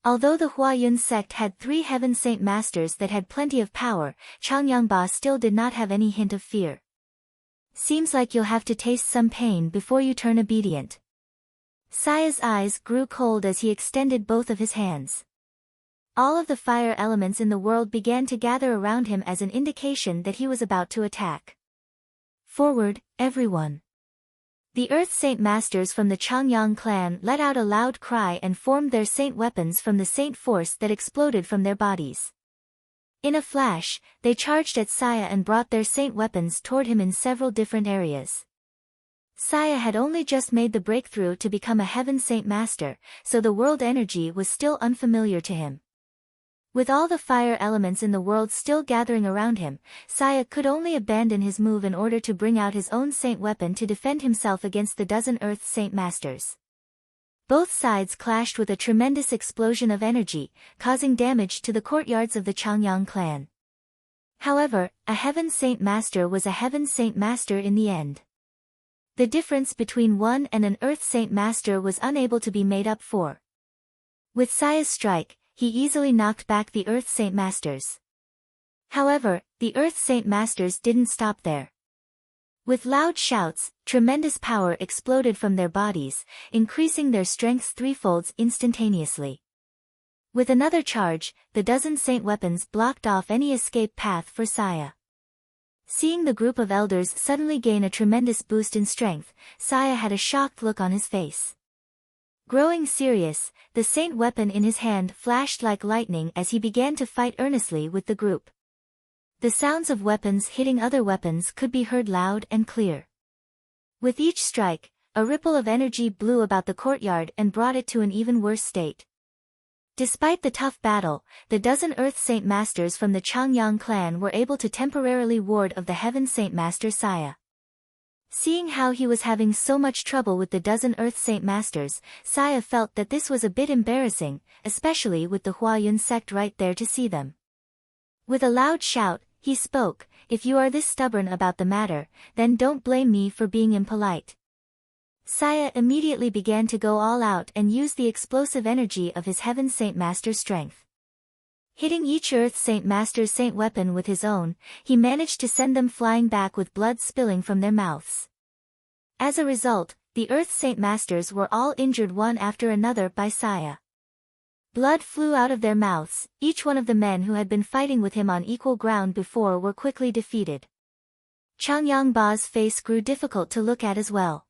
Although the Huayun sect had 3 Heaven Saint Masters that had plenty of power, Changyang Ba still did not have any hint of fear. "Seems like you'll have to taste some pain before you turn obedient." Saya's eyes grew cold as he extended both of his hands. All of the fire elements in the world began to gather around him as an indication that he was about to attack. "Forward, everyone." The Earth Saint Masters from the Changyang clan let out a loud cry and formed their saint weapons from the saint force that exploded from their bodies. In a flash, they charged at Saya and brought their saint weapons toward him in several different areas. Saya had only just made the breakthrough to become a Heaven Saint Master, so the world energy was still unfamiliar to him. With all the fire elements in the world still gathering around him, Saya could only abandon his move in order to bring out his own saint weapon to defend himself against the dozen Earth Saint Masters. Both sides clashed with a tremendous explosion of energy, causing damage to the courtyards of the Changyang clan. However, a Heaven Saint Master was a Heaven Saint Master in the end. The difference between one and an Earth Saint Master was unable to be made up for. With Saya's strike, he easily knocked back the Earth Saint Masters. However, the Earth Saint Masters didn't stop there. With loud shouts, tremendous power exploded from their bodies, increasing their strengths threefolds instantaneously. With another charge, the dozen saint weapons blocked off any escape path for Saya. Seeing the group of elders suddenly gain a tremendous boost in strength, Saya had a shocked look on his face. Growing serious, the saint weapon in his hand flashed like lightning as he began to fight earnestly with the group. The sounds of weapons hitting other weapons could be heard loud and clear. With each strike, a ripple of energy blew about the courtyard and brought it to an even worse state. Despite the tough battle, the dozen Earth Saint Masters from the Changyang clan were able to temporarily ward off the Heaven Saint Master Saya. Seeing how he was having so much trouble with the dozen Earth Saint Masters, Saya felt that this was a bit embarrassing, especially with the Huayun sect right there to see them. With a loud shout, he spoke, "If you are this stubborn about the matter, then don't blame me for being impolite." Saya immediately began to go all out and use the explosive energy of his Heaven Saint Master's strength. Hitting each Earth Saint Master's saint weapon with his own, he managed to send them flying back with blood spilling from their mouths. As a result, the Earth Saint Masters were all injured one after another by Saya. Blood flew out of their mouths. Each one of the men who had been fighting with him on equal ground before were quickly defeated. Changyang Ba's face grew difficult to look at as well.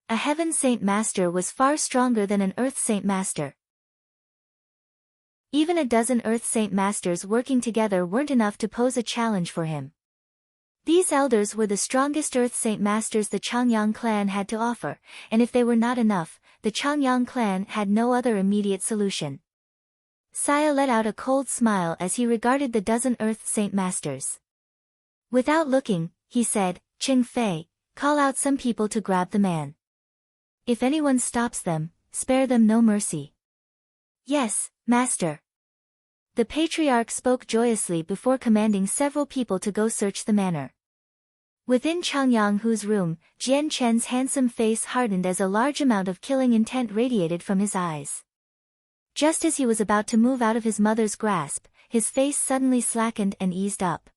A Heaven Saint Master was far stronger than an Earth Saint Master. Even a dozen Earth Saint Masters working together weren't enough to pose a challenge for him. These elders were the strongest Earth Saint Masters the Changyang clan had to offer, and if they were not enough, the Changyang clan had no other immediate solution. Saya let out a cold smile as he regarded the dozen Earth Saint Masters. Without looking, he said, Ching Fei, call out some people to grab the man. If anyone stops them, spare them no mercy. Yes, Master. The patriarch spoke joyously before commanding several people to go search the manor. Within Chang Yanghu's room, Jian Chen's handsome face hardened as a large amount of killing intent radiated from his eyes. Just as he was about to move out of his mother's grasp, his face suddenly slackened and eased up.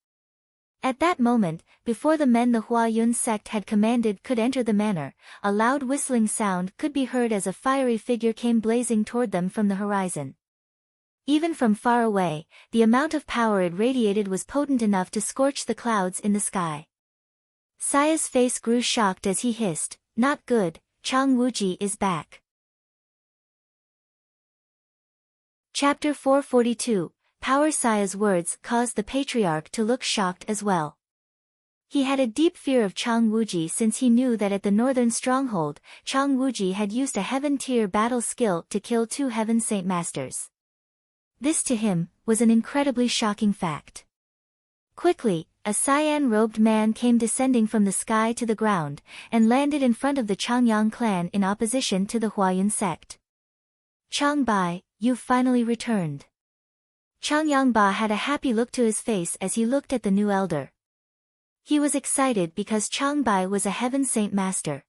At that moment, before the men the Huayun sect had commanded could enter the manor, a loud whistling sound could be heard as a fiery figure came blazing toward them from the horizon. Even from far away, the amount of power it radiated was potent enough to scorch the clouds in the sky. Saya's face grew shocked as he hissed, "Not good, Chang Wuji is back." Chapter 442, Power. Saya's words caused the patriarch to look shocked as well. He had a deep fear of Chang Wuji since he knew that at the northern stronghold, Chang Wuji had used a heaven-tier battle skill to kill 2 Heaven Saint Masters. This to him was an incredibly shocking fact. Quickly, a cyan-robed man came descending from the sky to the ground, and landed in front of the Changyang clan in opposition to the Huayun sect. Chang Bai, you've finally returned. Changyang Ba had a happy look to his face as he looked at the new elder. He was excited because Chang Bai was a Heaven Saint Master.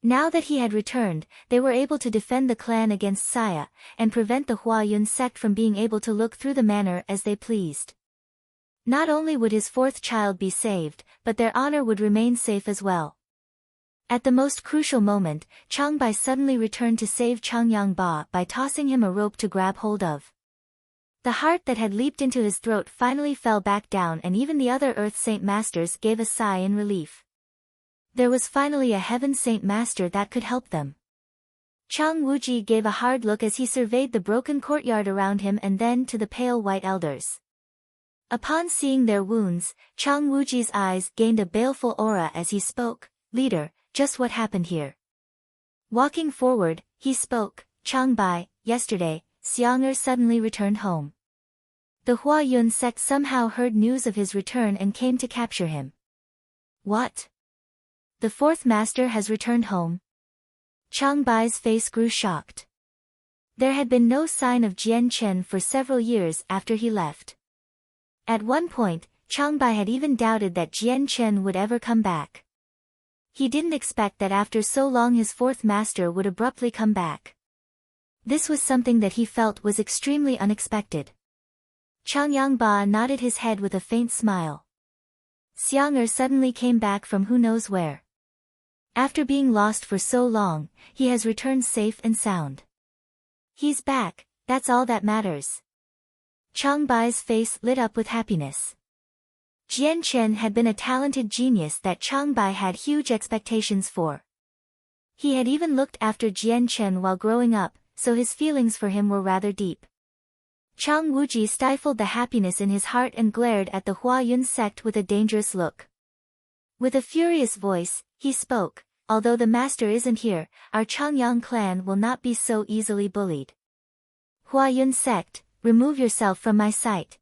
Now that he had returned, they were able to defend the clan against Saya, and prevent the Huayun sect from being able to look through the manor as they pleased. Not only would his 4th child be saved, but their honor would remain safe as well. At the most crucial moment, Chang Bai suddenly returned to save Changyang Ba by tossing him a rope to grab hold of. The heart that had leaped into his throat finally fell back down, and even the other Earth Saint Masters gave a sigh in relief. There was finally a Heaven Saint Master that could help them. Chang Wuji gave a hard look as he surveyed the broken courtyard around him and then to the pale white elders. Upon seeing their wounds, Chang Wuji's eyes gained a baleful aura as he spoke, "Leader, just what happened here?" Walking forward, he spoke, "Chang Bai, yesterday, Xiang'er suddenly returned home. The Huayun sect somehow heard news of his return and came to capture him." "What? The 4th master has returned home?" Chang Bai's face grew shocked. There had been no sign of Jian Chen for several years after he left. At one point, Chang Bai had even doubted that Jian Chen would ever come back. He didn't expect that after so long his 4th master would abruptly come back. This was something that he felt was extremely unexpected. Changyang Ba nodded his head with a faint smile. Xiang'er suddenly came back from who knows where. After being lost for so long, he has returned safe and sound. He's back, that's all that matters. Chang Bai's face lit up with happiness. Jian Chen had been a talented genius that Chang Bai had huge expectations for. He had even looked after Jian Chen while growing up, so his feelings for him were rather deep. Chang Wuji stifled the happiness in his heart and glared at the Huayun sect with a dangerous look. With a furious voice, he spoke, "Although the master isn't here, our Changyang clan will not be so easily bullied. Huayun sect, remove yourself from my sight."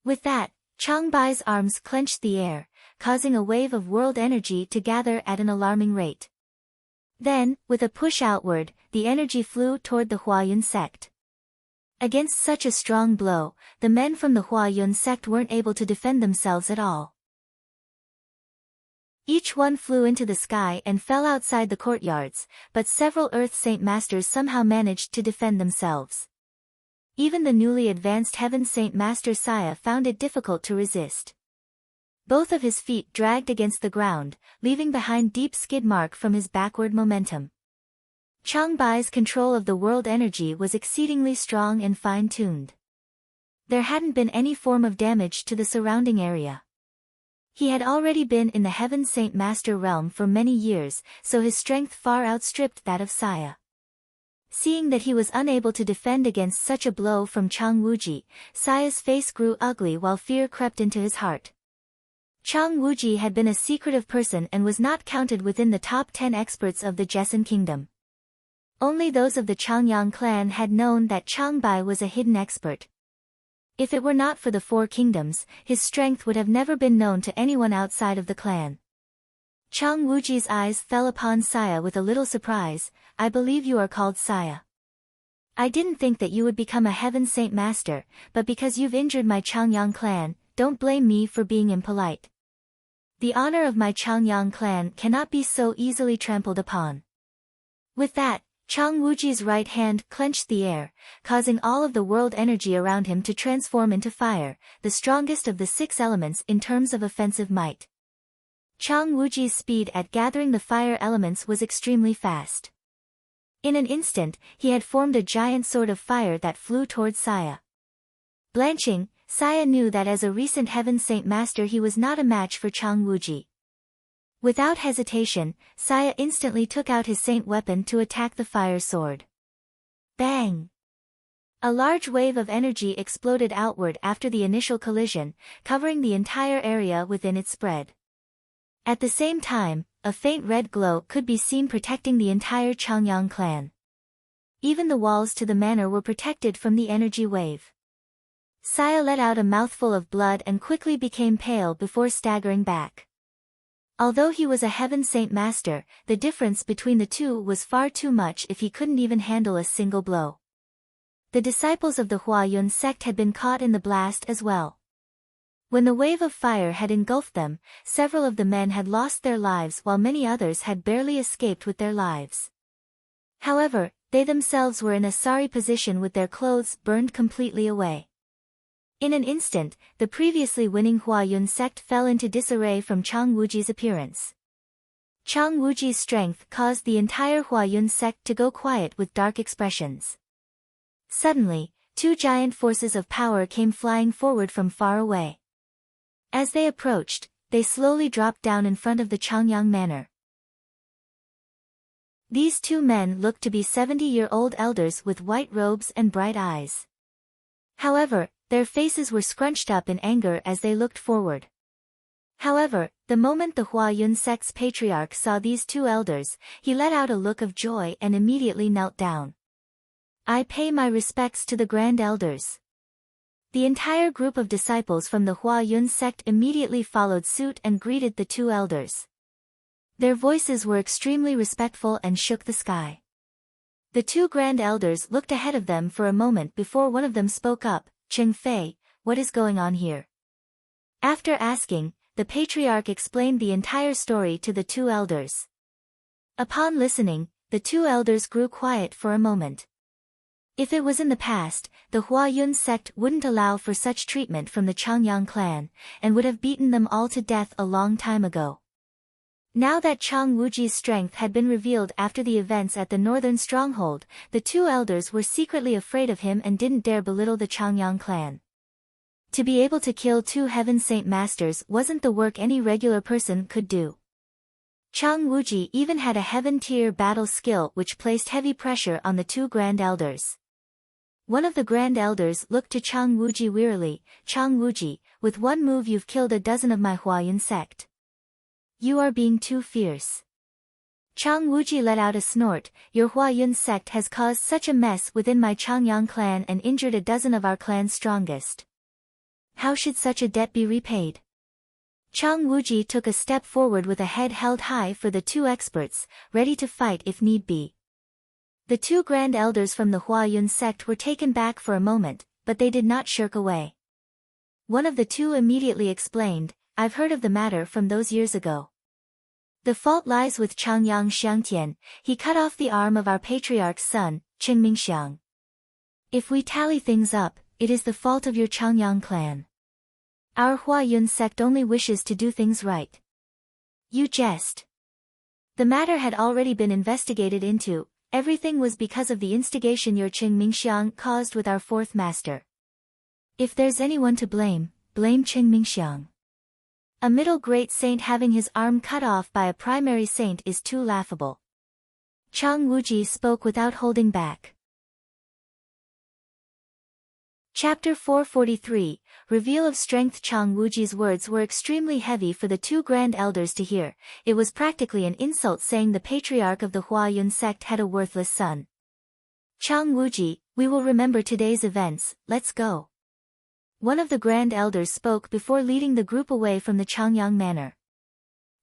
With that, Chang Bai's arms clenched the air, causing a wave of world energy to gather at an alarming rate. Then, with a push outward, the energy flew toward the Huayun sect. Against such a strong blow, the men from the Huayun sect weren't able to defend themselves at all. Each one flew into the sky and fell outside the courtyards, but several Earth Saint Masters somehow managed to defend themselves. Even the newly advanced Heaven Saint Master Saya found it difficult to resist. Both of his feet dragged against the ground, leaving behind deep skid mark from his backward momentum. Chang Bai's control of the world energy was exceedingly strong and fine-tuned. There hadn't been any form of damage to the surrounding area. He had already been in the Heaven Saint Master realm for many years, so his strength far outstripped that of Saya. Seeing that he was unable to defend against such a blow from Chang Wuji, Saya's face grew ugly while fear crept into his heart. Chang Wuji had been a secretive person and was not counted within the top 10 experts of the Jessen Kingdom. Only those of the Changyang clan had known that Chang Bai was a hidden expert. If it were not for the Four Kingdoms, his strength would have never been known to anyone outside of the clan. Chang Wuji's eyes fell upon Saya with a little surprise. I believe you are called Saya. I didn't think that you would become a Heaven Saint Master, but because you've injured my Changyang clan, don't blame me for being impolite. The honor of my Changyang clan cannot be so easily trampled upon. With that, Chang Wuji's right hand clenched the air, causing all of the world energy around him to transform into fire, the strongest of the 6 elements in terms of offensive might. Chang Wuji's speed at gathering the fire elements was extremely fast. In an instant, he had formed a giant sword of fire that flew towards Saya. Blanching, Saya knew that as a recent Heaven Saint Master he was not a match for Chang Wuji. Without hesitation, Saya instantly took out his saint weapon to attack the fire sword. Bang! A large wave of energy exploded outward after the initial collision, covering the entire area within its spread. At the same time, a faint red glow could be seen protecting the entire Changyang clan. Even the walls to the manor were protected from the energy wave. Saya let out a mouthful of blood and quickly became pale before staggering back. Although he was a Heaven Saint Master, the difference between the two was far too much if he couldn't even handle a single blow. The disciples of the Huayun sect had been caught in the blast as well. When the wave of fire had engulfed them, several of the men had lost their lives while many others had barely escaped with their lives. However, they themselves were in a sorry position with their clothes burned completely away. In an instant, the previously winning Huayun sect fell into disarray from Chang Wuji's appearance. Chang Wuji's strength caused the entire Huayun sect to go quiet with dark expressions. Suddenly, 2 giant forces of power came flying forward from far away. As they approached, they slowly dropped down in front of the Changyang manor. These 2 men looked to be 70-year-old elders with white robes and bright eyes. However, their faces were scrunched up in anger as they looked forward. However, the moment the Huayun sect's patriarch saw these 2 elders, he let out a look of joy and immediately knelt down. I pay my respects to the grand elders. The entire group of disciples from the Huayun sect immediately followed suit and greeted the 2 elders. Their voices were extremely respectful and shook the sky. The 2 grand elders looked ahead of them for a moment before one of them spoke up. Cheng Fei, what is going on here? After asking, the patriarch explained the entire story to the 2 elders. Upon listening, the 2 elders grew quiet for a moment. If it was in the past, the Huayun sect wouldn't allow for such treatment from the Changyang clan, and would have beaten them all to death a long time ago. Now that Chang Wuji's strength had been revealed after the events at the northern stronghold, the 2 elders were secretly afraid of him and didn't dare belittle the Changyang clan. To be able to kill 2 Heaven Saint Masters wasn't the work any regular person could do. Chang Wuji even had a Heaven-tier battle skill which placed heavy pressure on the 2 Grand Elders. One of the Grand Elders looked to Chang Wuji wearily. Chang Wuji, with one move you've killed a dozen of my Huayun sect. You are being too fierce. Chang Wuji let out a snort. Your Huayun sect has caused such a mess within my Changyang clan and injured a dozen of our clan's strongest. How should such a debt be repaid? Chang Wuji took a step forward with a head held high for the 2 experts, ready to fight if need be. The 2 Grand Elders from the Huayun sect were taken back for a moment, but they did not shirk away. One of the 2 immediately explained, I've heard of the matter from those years ago. The fault lies with Changyang Xiangtian. He cut off the arm of our patriarch's son, Qingming Xiang. If we tally things up, it is the fault of your Changyang clan. Our Huayun sect only wishes to do things right. You jest. The matter had already been investigated into. Everything was because of the instigation your Qingming Xiang caused with our 4th master. If there's anyone to blame, blame Qingming Xiang. A middle great saint having his arm cut off by a primary saint is too laughable. Chang Wuji spoke without holding back. Chapter 443, Reveal of Strength. Chang Wuji's words were extremely heavy for the two grand elders to hear. It was practically an insult saying the patriarch of the Huayun sect had a worthless son. Chang Wuji, we will remember today's events, let's go. One of the grand elders spoke before leading the group away from the Changyang manor.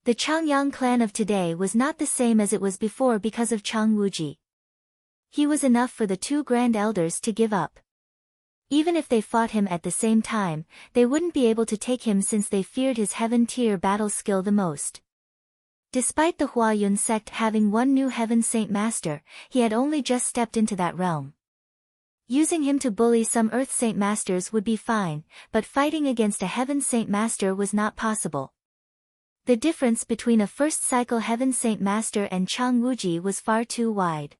The Changyang clan of today was not the same as it was before because of Chang Wuji. He was enough for the two grand elders to give up. Even if they fought him at the same time, they wouldn't be able to take him since they feared his heaven-tier battle skill the most. Despite the Huayun sect having one new Heaven Saint Master, he had only just stepped into that realm. Using him to bully some Earth Saint Masters would be fine, but fighting against a Heaven Saint Master was not possible. The difference between a first-cycle Heaven Saint Master and Chang Wuji was far too wide.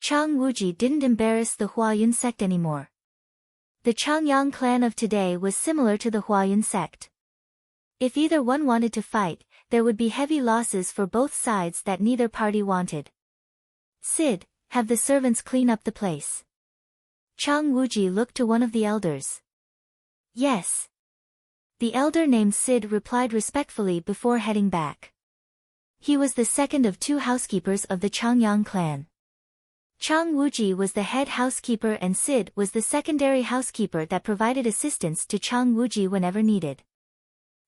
Chang Wuji didn't embarrass the Huayun sect anymore. The Changyang clan of today was similar to the Huayun sect. If either one wanted to fight, there would be heavy losses for both sides that neither party wanted. Sid, have the servants clean up the place. Chang Wuji looked to one of the elders. Yes. The elder named Sid replied respectfully before heading back. He was the second of two housekeepers of the Changyang clan. Chang Wuji was the head housekeeper and Sid was the secondary housekeeper that provided assistance to Chang Wuji whenever needed.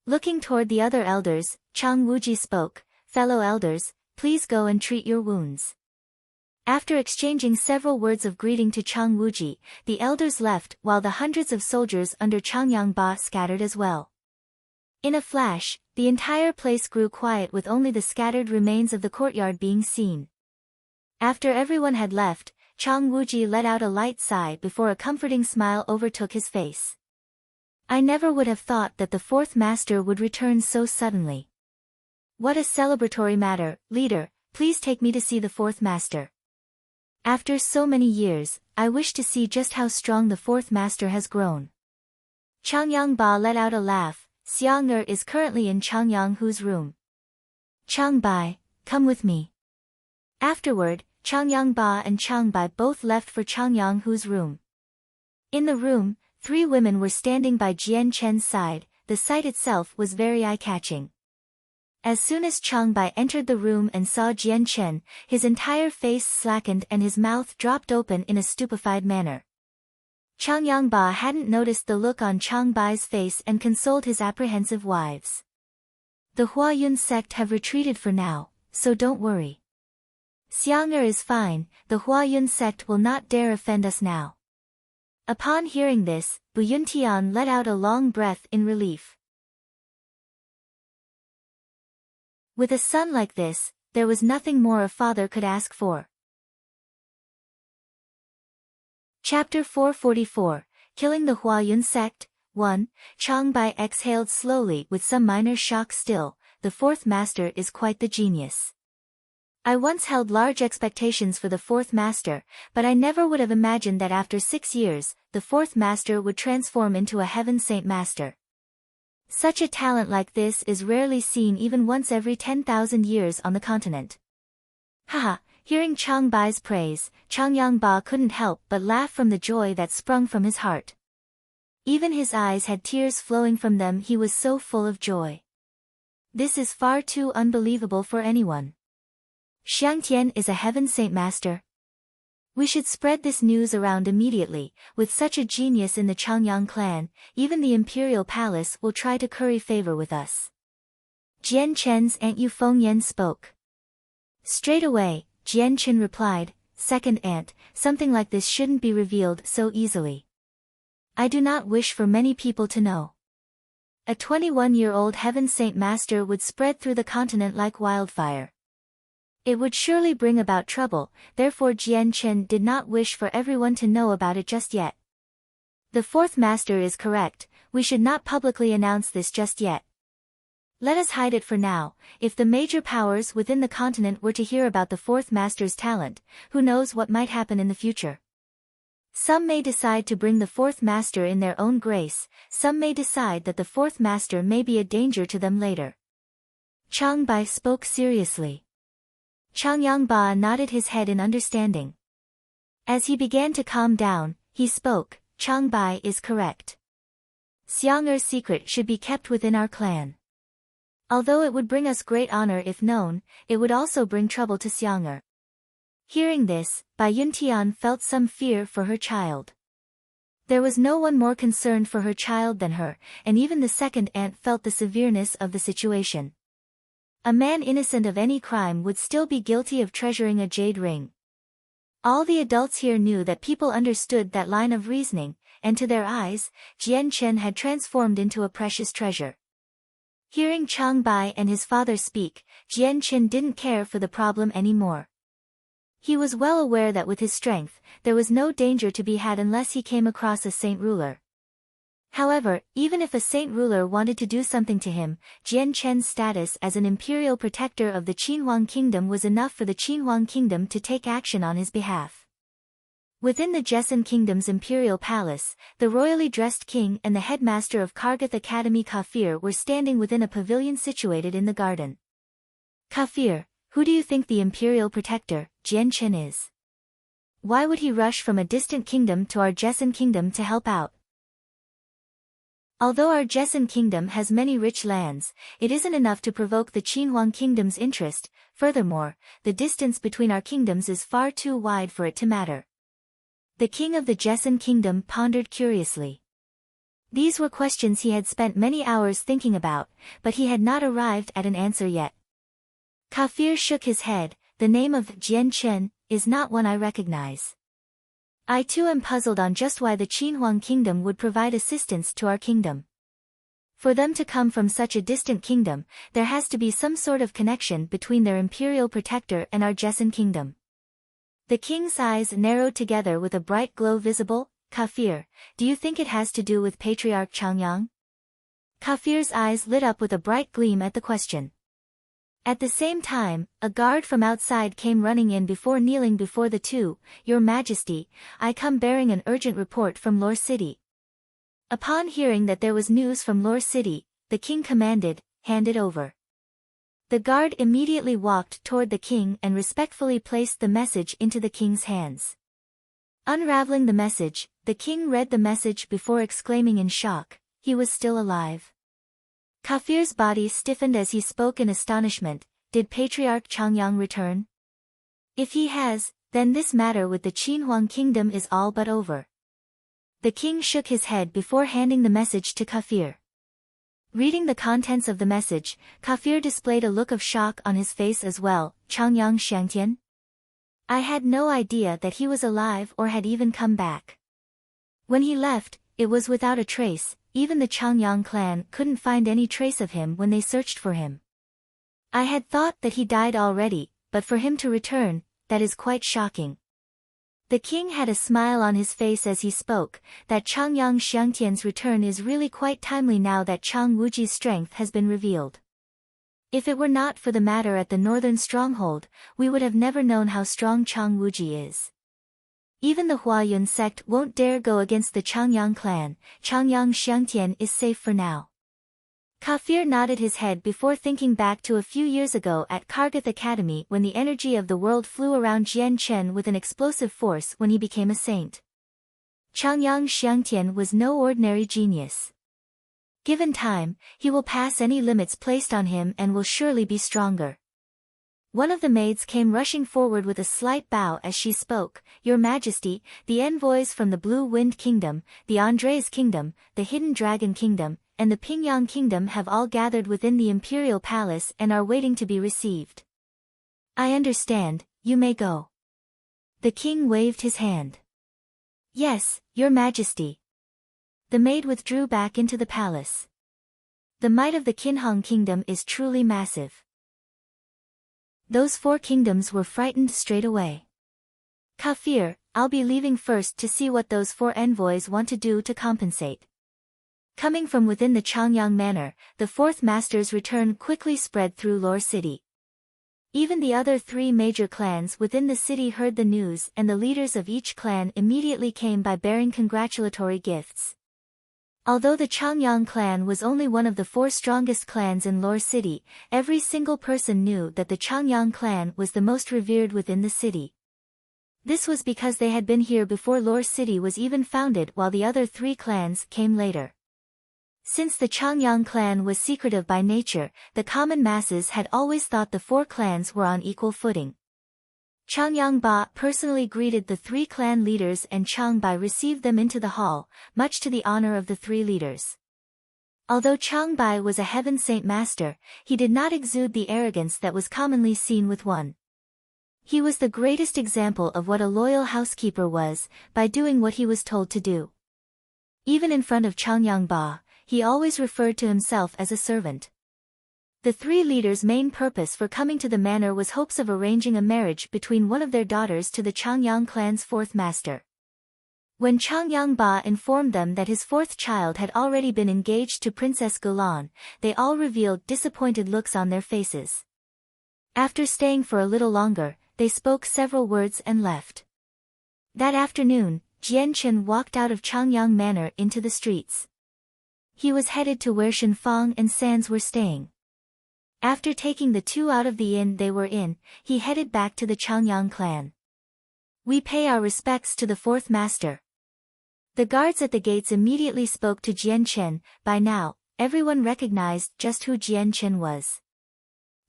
Looking toward the other elders, Chang Wuji spoke, "Fellow elders, please go and treat your wounds." After exchanging several words of greeting to Chang Wuji, the elders left while the hundreds of soldiers under Changyang Ba scattered as well. In a flash, the entire place grew quiet with only the scattered remains of the courtyard being seen. After everyone had left, Chang Wuji let out a light sigh before a comforting smile overtook his face. I never would have thought that the fourth master would return so suddenly. What a celebratory matter, leader, please take me to see the fourth master. After so many years, I wish to see just how strong the fourth master has grown. Changyang Ba let out a laugh. Xiang is currently in Changyang Hu's room. Chang Bai, come with me. Afterward, Changyang Ba and Chang Bai both left for Changyang Hu's room. In the room, three women were standing by Jian Chen's side. The sight itself was very eye-catching. As soon as Chang Bai entered the room and saw Jian Chen, his entire face slackened and his mouth dropped open in a stupefied manner. Changyang Ba hadn't noticed the look on Chang Bai's face and consoled his apprehensive wives. The Huayun sect have retreated for now, so don't worry. Xiang is fine, the Huayun sect will not dare offend us now. Upon hearing this, Bu Yuntian let out a long breath in relief. With a son like this, there was nothing more a father could ask for. Chapter 444, Killing the Huayun Sect. 1. Chang Bai exhaled slowly with some minor shock still. The fourth master is quite the genius. I once held large expectations for the fourth master, but I never would have imagined that after 6 years, the fourth master would transform into a Heaven Saint Master. Such a talent like this is rarely seen even once every 10,000 years on the continent. Haha, hearing Chang Bai's praise, Changyang Ba couldn't help but laugh from the joy that sprung from his heart. Even his eyes had tears flowing from them, he was so full of joy. This is far too unbelievable for anyone. Xiangtian is a Heaven Saint Master. We should spread this news around immediately. With such a genius in the Changyang clan, even the Imperial Palace will try to curry favor with us. Jian Chen's Aunt Yu Fengyan spoke. Straight away, Jian Chen replied, "Second aunt, something like this shouldn't be revealed so easily. I do not wish for many people to know. A 21-year-old Heaven Saint Master would spread through the continent like wildfire. It would surely bring about trouble, therefore Jian Chen did not wish for everyone to know about it just yet. The fourth master is correct, we should not publicly announce this just yet. Let us hide it for now. If the major powers within the continent were to hear about the fourth master's talent, who knows what might happen in the future. Some may decide to bring the fourth master in their own grace, some may decide that the fourth master may be a danger to them later." Chang Bai spoke seriously. Changyang Ba nodded his head in understanding. As he began to calm down, he spoke, Changbai is correct. Xiang'er's secret should be kept within our clan. Although it would bring us great honor if known, it would also bring trouble to Xiang'er. Hearing this, Bai Yuntian felt some fear for her child. There was no one more concerned for her child than her, and even the second aunt felt the severeness of the situation. A man innocent of any crime would still be guilty of treasuring a jade ring. All the adults here knew that people understood that line of reasoning, and to their eyes, Jian Chen had transformed into a precious treasure. Hearing Chang Bai and his father speak, Jian Chen didn't care for the problem anymore. He was well aware that with his strength, there was no danger to be had unless he came across a saint ruler. However, even if a saint ruler wanted to do something to him, Jian Chen's status as an imperial protector of the Qinhuang kingdom was enough for the Qinhuang kingdom to take action on his behalf. Within the Jessan kingdom's imperial palace, the royally dressed king and the headmaster of Kargath Academy Kafir were standing within a pavilion situated in the garden. Kafir, who do you think the imperial protector, Jian Chen is? Why would he rush from a distant kingdom to our Jessan kingdom to help out? Although our Jessan kingdom has many rich lands, it isn't enough to provoke the Qinhuang kingdom's interest. Furthermore, the distance between our kingdoms is far too wide for it to matter. The king of the Jessan kingdom pondered curiously. These were questions he had spent many hours thinking about, but he had not arrived at an answer yet. Kafir shook his head. The name of Jian Chen is not one I recognize. I too am puzzled on just why the Qinhuang kingdom would provide assistance to our kingdom. For them to come from such a distant kingdom, there has to be some sort of connection between their imperial protector and our Jessan kingdom. The king's eyes narrowed together with a bright glow visible. Kafir, do you think it has to do with Patriarch Changyang? Kafir's eyes lit up with a bright gleam at the question. At the same time, a guard from outside came running in before kneeling before the two. Your Majesty, I come bearing an urgent report from Lore City. Upon hearing that there was news from Lore City, the king commanded, hand it over. The guard immediately walked toward the king and respectfully placed the message into the king's hands. Unraveling the message, the king read the message before exclaiming in shock, he was still alive. Kafir's body stiffened as he spoke in astonishment. Did Patriarch Changyang return? If he has, then this matter with the Qinhuang kingdom is all but over. The king shook his head before handing the message to Kafir. Reading the contents of the message, Kafir displayed a look of shock on his face as well. Changyang Xiangtian? I had no idea that he was alive or had even come back. When he left, it was without a trace. Even the Changyang clan couldn't find any trace of him when they searched for him. I had thought that he died already, but for him to return, that is quite shocking. The king had a smile on his face as he spoke. That Changyang Xiangtian's return is really quite timely now that Chang Wuji's strength has been revealed. If it were not for the matter at the northern stronghold, we would have never known how strong Chang Wuji is. Even the Huayun sect won't dare go against the Changyang clan. Changyang Xiangtian is safe for now. Kafir nodded his head before thinking back to a few years ago at Kargath Academy when the energy of the world flew around Jian Chen with an explosive force when he became a saint. Changyang Xiangtian was no ordinary genius. Given time, he will pass any limits placed on him and will surely be stronger. One of the maids came rushing forward with a slight bow as she spoke. Your Majesty, the envoys from the Blue Wind Kingdom, the Andres Kingdom, the Hidden Dragon Kingdom, and the Pingyang Kingdom have all gathered within the Imperial Palace and are waiting to be received. I understand, you may go. The king waved his hand. Yes, Your Majesty. The maid withdrew back into the palace. The might of the Qinhuang Kingdom is truly massive. Those four kingdoms were frightened straight away. Kafir, I'll be leaving first to see what those four envoys want to do to compensate. Coming from within the Changyang manor, the fourth master's return quickly spread through Lore City. Even the other three major clans within the city heard the news and the leaders of each clan immediately came by bearing congratulatory gifts. Although the Changyang clan was only one of the four strongest clans in Lore City, every single person knew that the Changyang clan was the most revered within the city. This was because they had been here before Lore City was even founded, while the other 3 clans came later. Since the Changyang clan was secretive by nature, the common masses had always thought the 4 clans were on equal footing. Changyang Ba personally greeted the 3 clan leaders and Changbai received them into the hall, much to the honor of the 3 leaders. Although Changbai was a heaven saint master, he did not exude the arrogance that was commonly seen with one. He was the greatest example of what a loyal housekeeper was, by doing what he was told to do. Even in front of Changyang Ba, he always referred to himself as a servant. The 3 leaders' main purpose for coming to the manor was hopes of arranging a marriage between one of their daughters to the Changyang clan's 4th master. When Changyang Ba informed them that his 4th child had already been engaged to Princess Gulan, they all revealed disappointed looks on their faces. After staying for a little longer, they spoke several words and left. That afternoon, Jian Chen walked out of Changyang Manor into the streets. He was headed to where Shenfang and Sans were staying. After taking the 2 out of the inn they were in, he headed back to the Changyang clan. "We pay our respects to the 4th master." The guards at the gates immediately spoke to Jian Chen. By now, everyone recognized just who Jian Chen was.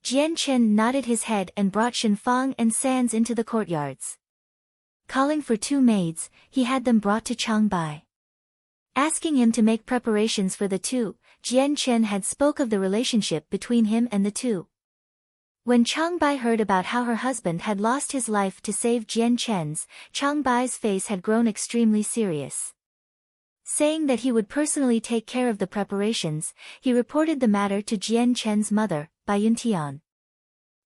Jian Chen nodded his head and brought Shenfang and Sans into the courtyards. Calling for 2 maids, he had them brought to Changbai. Asking him to make preparations for the 2, Jian Chen had spoke of the relationship between him and the 2. When Changbai heard about how her husband had lost his life to save Jian Chen's, Changbai's face had grown extremely serious. Saying that he would personally take care of the preparations, he reported the matter to Jian Chen's mother, Bai Yuntian.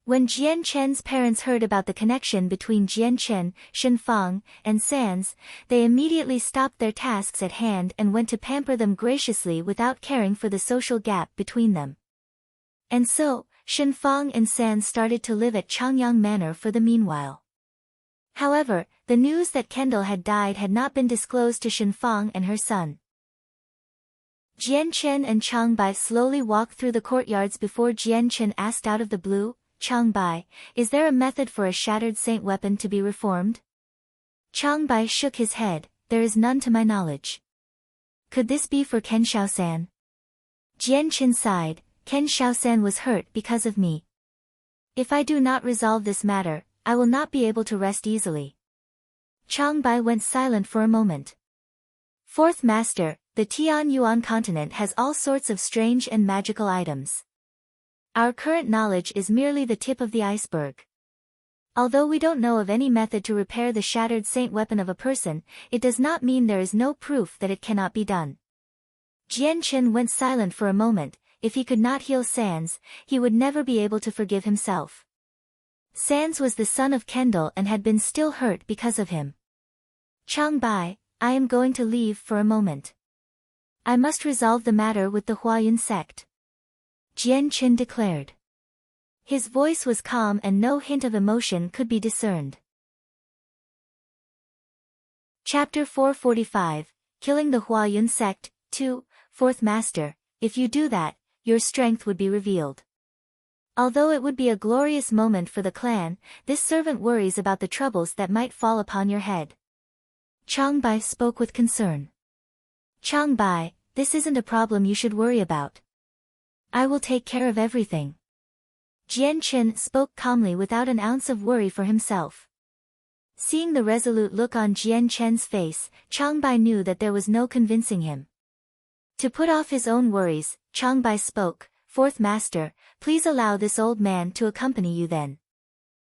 When Jian Chen's parents heard about the connection between Jian Chen, Shenfang, and Sans, they immediately stopped their tasks at hand and went to pamper them graciously without caring for the social gap between them. And so, Shenfang and Sans started to live at Changyang Manor for the meanwhile. However, the news that Kendall had died had not been disclosed to Shenfang and her son. Jian Chen and Changbai slowly walked through the courtyards before Jian Chen asked out of the blue, "Changbai, is there a method for a shattered saint weapon to be reformed?" Changbai shook his head, "There is none to my knowledge." "Could this be for Ken Shaosan?" Jian Chen sighed, "Ken Shaosan was hurt because of me. If I do not resolve this matter, I will not be able to rest easily." Changbai went silent for a moment. "4th Master, the Tian Yuan continent has all sorts of strange and magical items. Our current knowledge is merely the tip of the iceberg. Although we don't know of any method to repair the shattered saint weapon of a person, it does not mean there is no proof that it cannot be done." Jian Chen went silent for a moment. If he could not heal Sans, he would never be able to forgive himself. Sans was the son of Kendall and had been still hurt because of him. "Changbai, I am going to leave for a moment. I must resolve the matter with the Huayun sect," Jian Chen declared. His voice was calm and no hint of emotion could be discerned. Chapter 445, Killing the Huayun Sect, 2, 4th Master, if you do that, your strength would be revealed. Although it would be a glorious moment for the clan, this servant worries about the troubles that might fall upon your head. Changbai spoke with concern. "Changbai, this isn't a problem you should worry about. I will take care of everything." Jian Chen spoke calmly without an ounce of worry for himself. Seeing the resolute look on Jian Chen's face, Changbai knew that there was no convincing him. To put off his own worries, Changbai spoke, "4th Master, please allow this old man to accompany you then."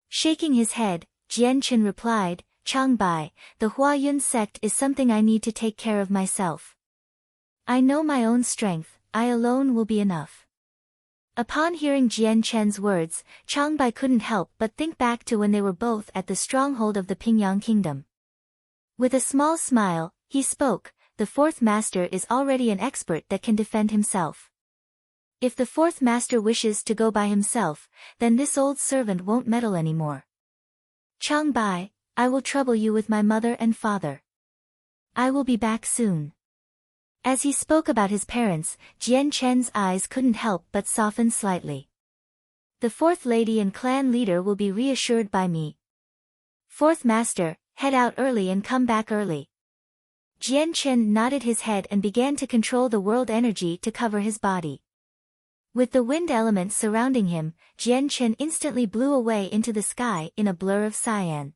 Shaking his head, Jian Chen replied, "Changbai, the Huayun sect is something I need to take care of myself. I know my own strength, I alone will be enough." Upon hearing Jian Chen's words, Changbai couldn't help but think back to when they were both at the stronghold of the Pingyang kingdom. With a small smile, he spoke, "The 4th Master is already an expert that can defend himself. If the 4th Master wishes to go by himself, then this old servant won't meddle anymore. Changbai, I will trouble you with my mother and father. I will be back soon." As he spoke about his parents, Jian Chen's eyes couldn't help but soften slightly. "The 4th lady and clan leader will be reassured by me." Fourth master, head out early and come back early. Jian Chen nodded his head and began to control the world energy to cover his body. With the wind element surrounding him, Jian Chen instantly blew away into the sky in a blur of cyan.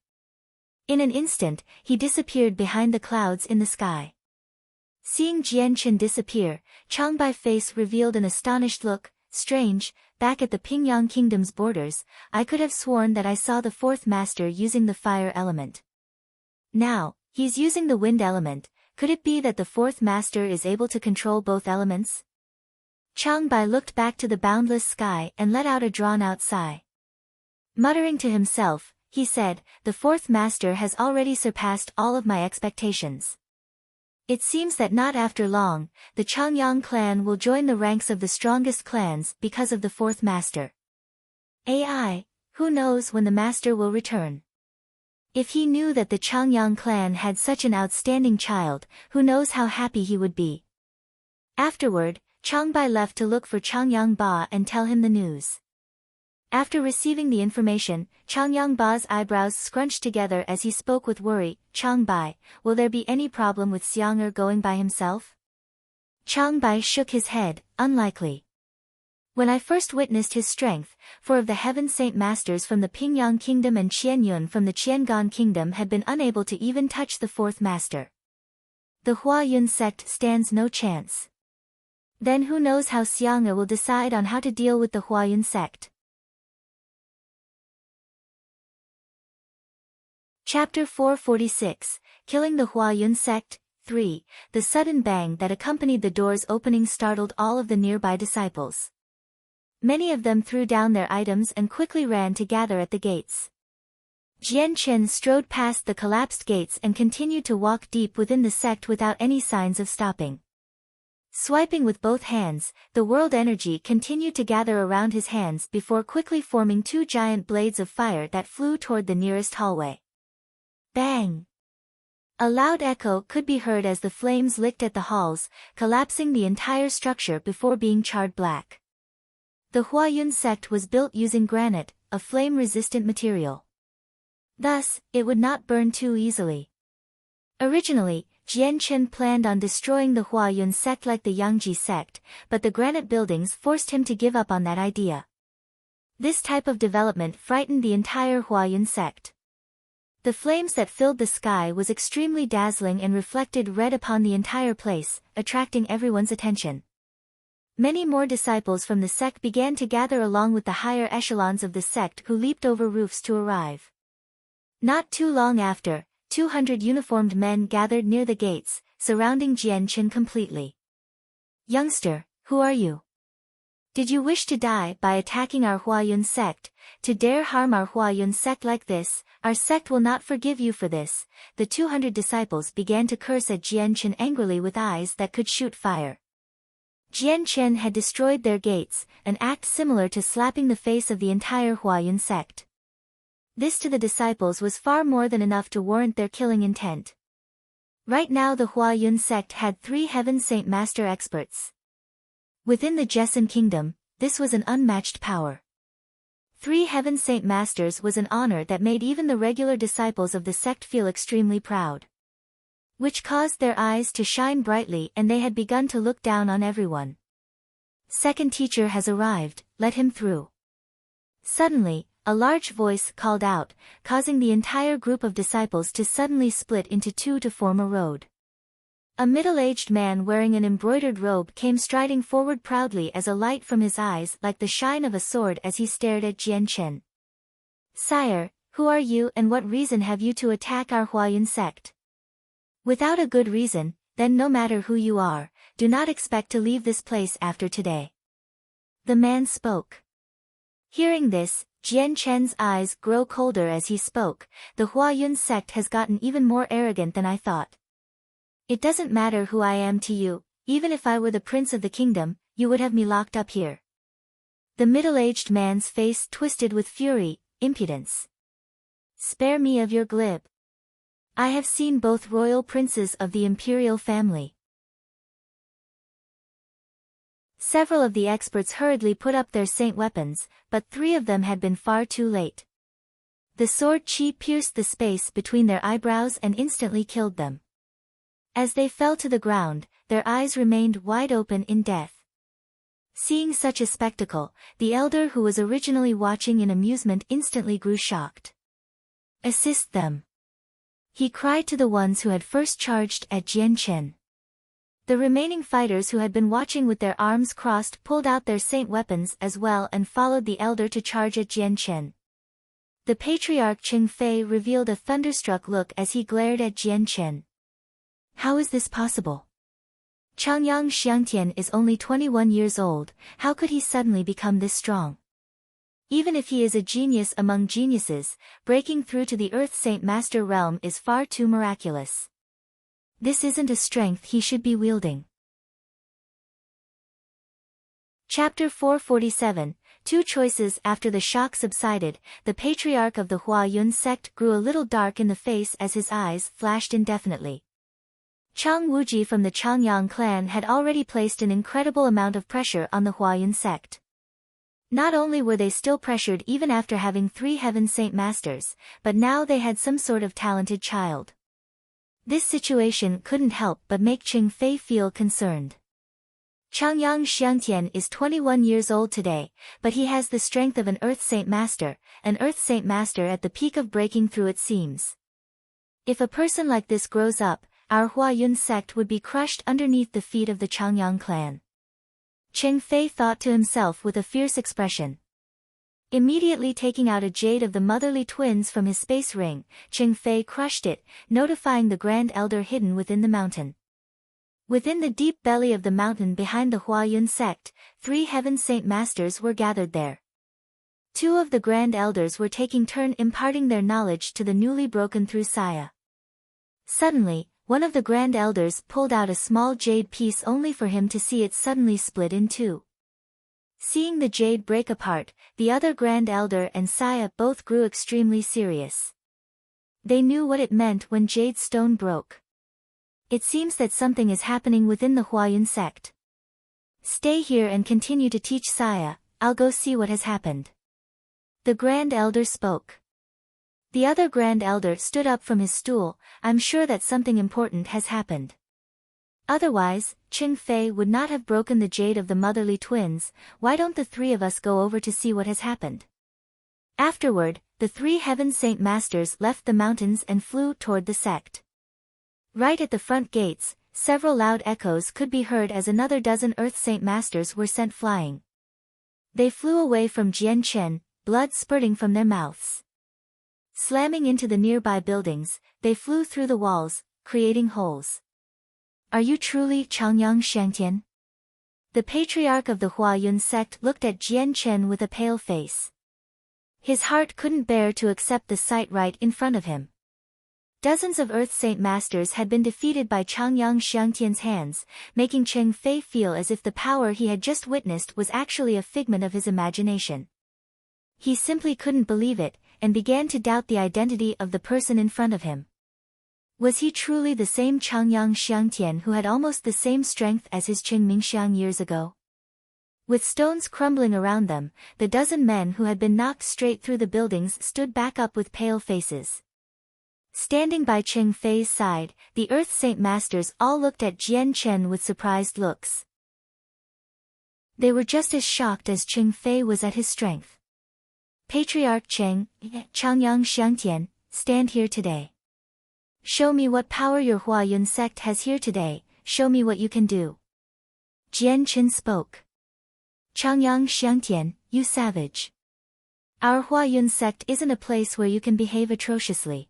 In an instant, he disappeared behind the clouds in the sky. Seeing Jian Chen disappear, Changbai's face revealed an astonished look. Strange, back at the Pingyang Kingdom's borders, I could have sworn that I saw the fourth master using the fire element. Now, he's using the wind element. Could it be that the fourth master is able to control both elements? Changbai looked back to the boundless sky and let out a drawn-out sigh. Muttering to himself, he said, "The fourth master has already surpassed all of my expectations. It seems that not after long, the Changyang clan will join the ranks of the strongest clans because of the fourth master. AI, who knows when the master will return? If he knew that the Changyang clan had such an outstanding child, who knows how happy he would be." Afterward, Changbai left to look for Changyang Ba and tell him the news. After receiving the information, Changyang Ba's eyebrows scrunched together as he spoke with worry. "Changbai, will there be any problem with Xiang'er going by himself?" Changbai shook his head, "Unlikely. When I first witnessed his strength, 4 of the Heaven Saint Masters from the Pingyang Kingdom and Qianyun from the Qiangan Kingdom had been unable to even touch the fourth master. The Huayun sect stands no chance. Then who knows how Xiang'er will decide on how to deal with the Huayun sect." Chapter 446, Killing the Huayun Sect, 3. The sudden bang that accompanied the door's opening startled all of the nearby disciples. Many of them threw down their items and quickly ran to gather at the gates. Jian Chen strode past the collapsed gates and continued to walk deep within the sect without any signs of stopping. Swiping with both hands, the world energy continued to gather around his hands before quickly forming 2 giant blades of fire that flew toward the nearest hallway. Bang! A loud echo could be heard as the flames licked at the halls, collapsing the entire structure before being charred black. The Huayun sect was built using granite, a flame-resistant material. Thus, it would not burn too easily. Originally, Jian Chen planned on destroying the Huayun sect like the Yangji sect, but the granite buildings forced him to give up on that idea. This type of development frightened the entire Huayun sect. The flames that filled the sky was extremely dazzling and reflected red upon the entire place, attracting everyone's attention. Many more disciples from the sect began to gather along with the higher echelons of the sect who leaped over roofs to arrive. Not too long after, 200 uniformed men gathered near the gates, surrounding Jian Chen completely. "Youngster, who are you? Did you wish to die by attacking our Huayun sect? To dare harm our Huayun sect like this, our sect will not forgive you for this." The 200 disciples began to curse at Jian Chen angrily with eyes that could shoot fire. Jian Chen had destroyed their gates, an act similar to slapping the face of the entire Huayun sect. This to the disciples was far more than enough to warrant their killing intent. Right now the Huayun sect had 3 Heaven Saint Master experts. Within the Jessen Kingdom, this was an unmatched power. 3 Heaven Saint Masters was an honor that made even the regular disciples of the sect feel extremely proud. Which caused their eyes to shine brightly and they had begun to look down on everyone. "Second teacher has arrived, let him through." Suddenly, a large voice called out, causing the entire group of disciples to suddenly split into 2 to form a road. A middle-aged man wearing an embroidered robe came striding forward proudly as a light from his eyes like the shine of a sword as he stared at Jian Chen. "Sire, who are you and what reason have you to attack our Huayun sect?" "Without a good reason, then no matter who you are, do not expect to leave this place after today." The man spoke. Hearing this, Jian Chen's eyes grow colder as he spoke. "The Huayun sect has gotten even more arrogant than I thought. It doesn't matter who I am to you, even if I were the prince of the kingdom, you would have me locked up here." The middle-aged man's face twisted with fury, impudence. "Spare me of your glib. I have seen both royal princes of the imperial family." Several of the experts hurriedly put up their saint weapons, but 3 of them had been far too late. The sword qi pierced the space between their eyebrows and instantly killed them. As they fell to the ground, their eyes remained wide open in death. Seeing such a spectacle, the elder who was originally watching in amusement instantly grew shocked. "Assist them!" he cried to the ones who had first charged at Jian Chen. The remaining fighters who had been watching with their arms crossed pulled out their saint weapons as well and followed the elder to charge at Jian Chen. The patriarch Cheng Fei revealed a thunderstruck look as he glared at Jian Chen. How is this possible? Changyang Xiangtian is only 21 years old, how could he suddenly become this strong? Even if he is a genius among geniuses, breaking through to the Earth Saint Master realm is far too miraculous. This isn't a strength he should be wielding. Chapter 447, Two Choices. After the shock subsided, the patriarch of the Huayun sect grew a little dark in the face as his eyes flashed indefinitely. Chang Wuji from the Changyang clan had already placed an incredible amount of pressure on the Huayun sect. Not only were they still pressured even after having 3 Heaven Saint Masters, but now they had some sort of talented child. This situation couldn't help but make Cheng Fei feel concerned. Changyang Xiangtian is 21 years old today, but he has the strength of an Earth Saint Master at the peak of breaking through it seems. If a person like this grows up, our Huayun sect would be crushed underneath the feet of the Changyang clan. Cheng Fei thought to himself with a fierce expression. Immediately taking out a jade of the motherly twins from his space ring, Cheng Fei crushed it, notifying the Grand Elder hidden within the mountain. Within the deep belly of the mountain behind the Huayun sect, 3 Heaven Saint Masters were gathered there. 2 of the Grand Elders were taking turn imparting their knowledge to the newly broken through Saya. Suddenly, one of the Grand Elders pulled out a small jade piece only for him to see it suddenly split in two. Seeing the jade break apart, the other Grand Elder and Saya both grew extremely serious. They knew what it meant when jade stone broke. It seems that something is happening within the Huayun sect. Stay here and continue to teach Saya, I'll go see what has happened. The Grand Elder spoke. The other Grand Elder stood up from his stool, I'm sure that something important has happened. Otherwise, Cheng Fei would not have broken the jade of the motherly twins, why don't the 3 of us go over to see what has happened? Afterward, the 3 Heaven Saint Masters left the mountains and flew toward the sect. Right at the front gates, several loud echoes could be heard as another dozen Earth Saint Masters were sent flying. They flew away from Jian Chen, blood spurting from their mouths. Slamming into the nearby buildings, they flew through the walls, creating holes. Are you truly Changyang Xiangtian? The patriarch of the Huayun sect looked at Jian Chen with a pale face. His heart couldn't bear to accept the sight right in front of him. Dozens of Earth Saint Masters had been defeated by Changyang Xiangtian's hands, making Cheng Fei feel as if the power he had just witnessed was actually a figment of his imagination. He simply couldn't believe it, and began to doubt the identity of the person in front of him. Was he truly the same Changyang Xiangtian who had almost the same strength as his Qing Mingxiang years ago? With stones crumbling around them, the dozen men who had been knocked straight through the buildings stood back up with pale faces. Standing by Cheng Fei's side, the Earth Saint Masters all looked at Jian Chen with surprised looks. They were just as shocked as Cheng Fei was at his strength. Patriarch Changyang Xiangtian, stand here today. Show me what power your Huayun sect has here today, show me what you can do. Jian Chen spoke. Changyang Xiangtian, you savage. Our Huayun sect isn't a place where you can behave atrociously.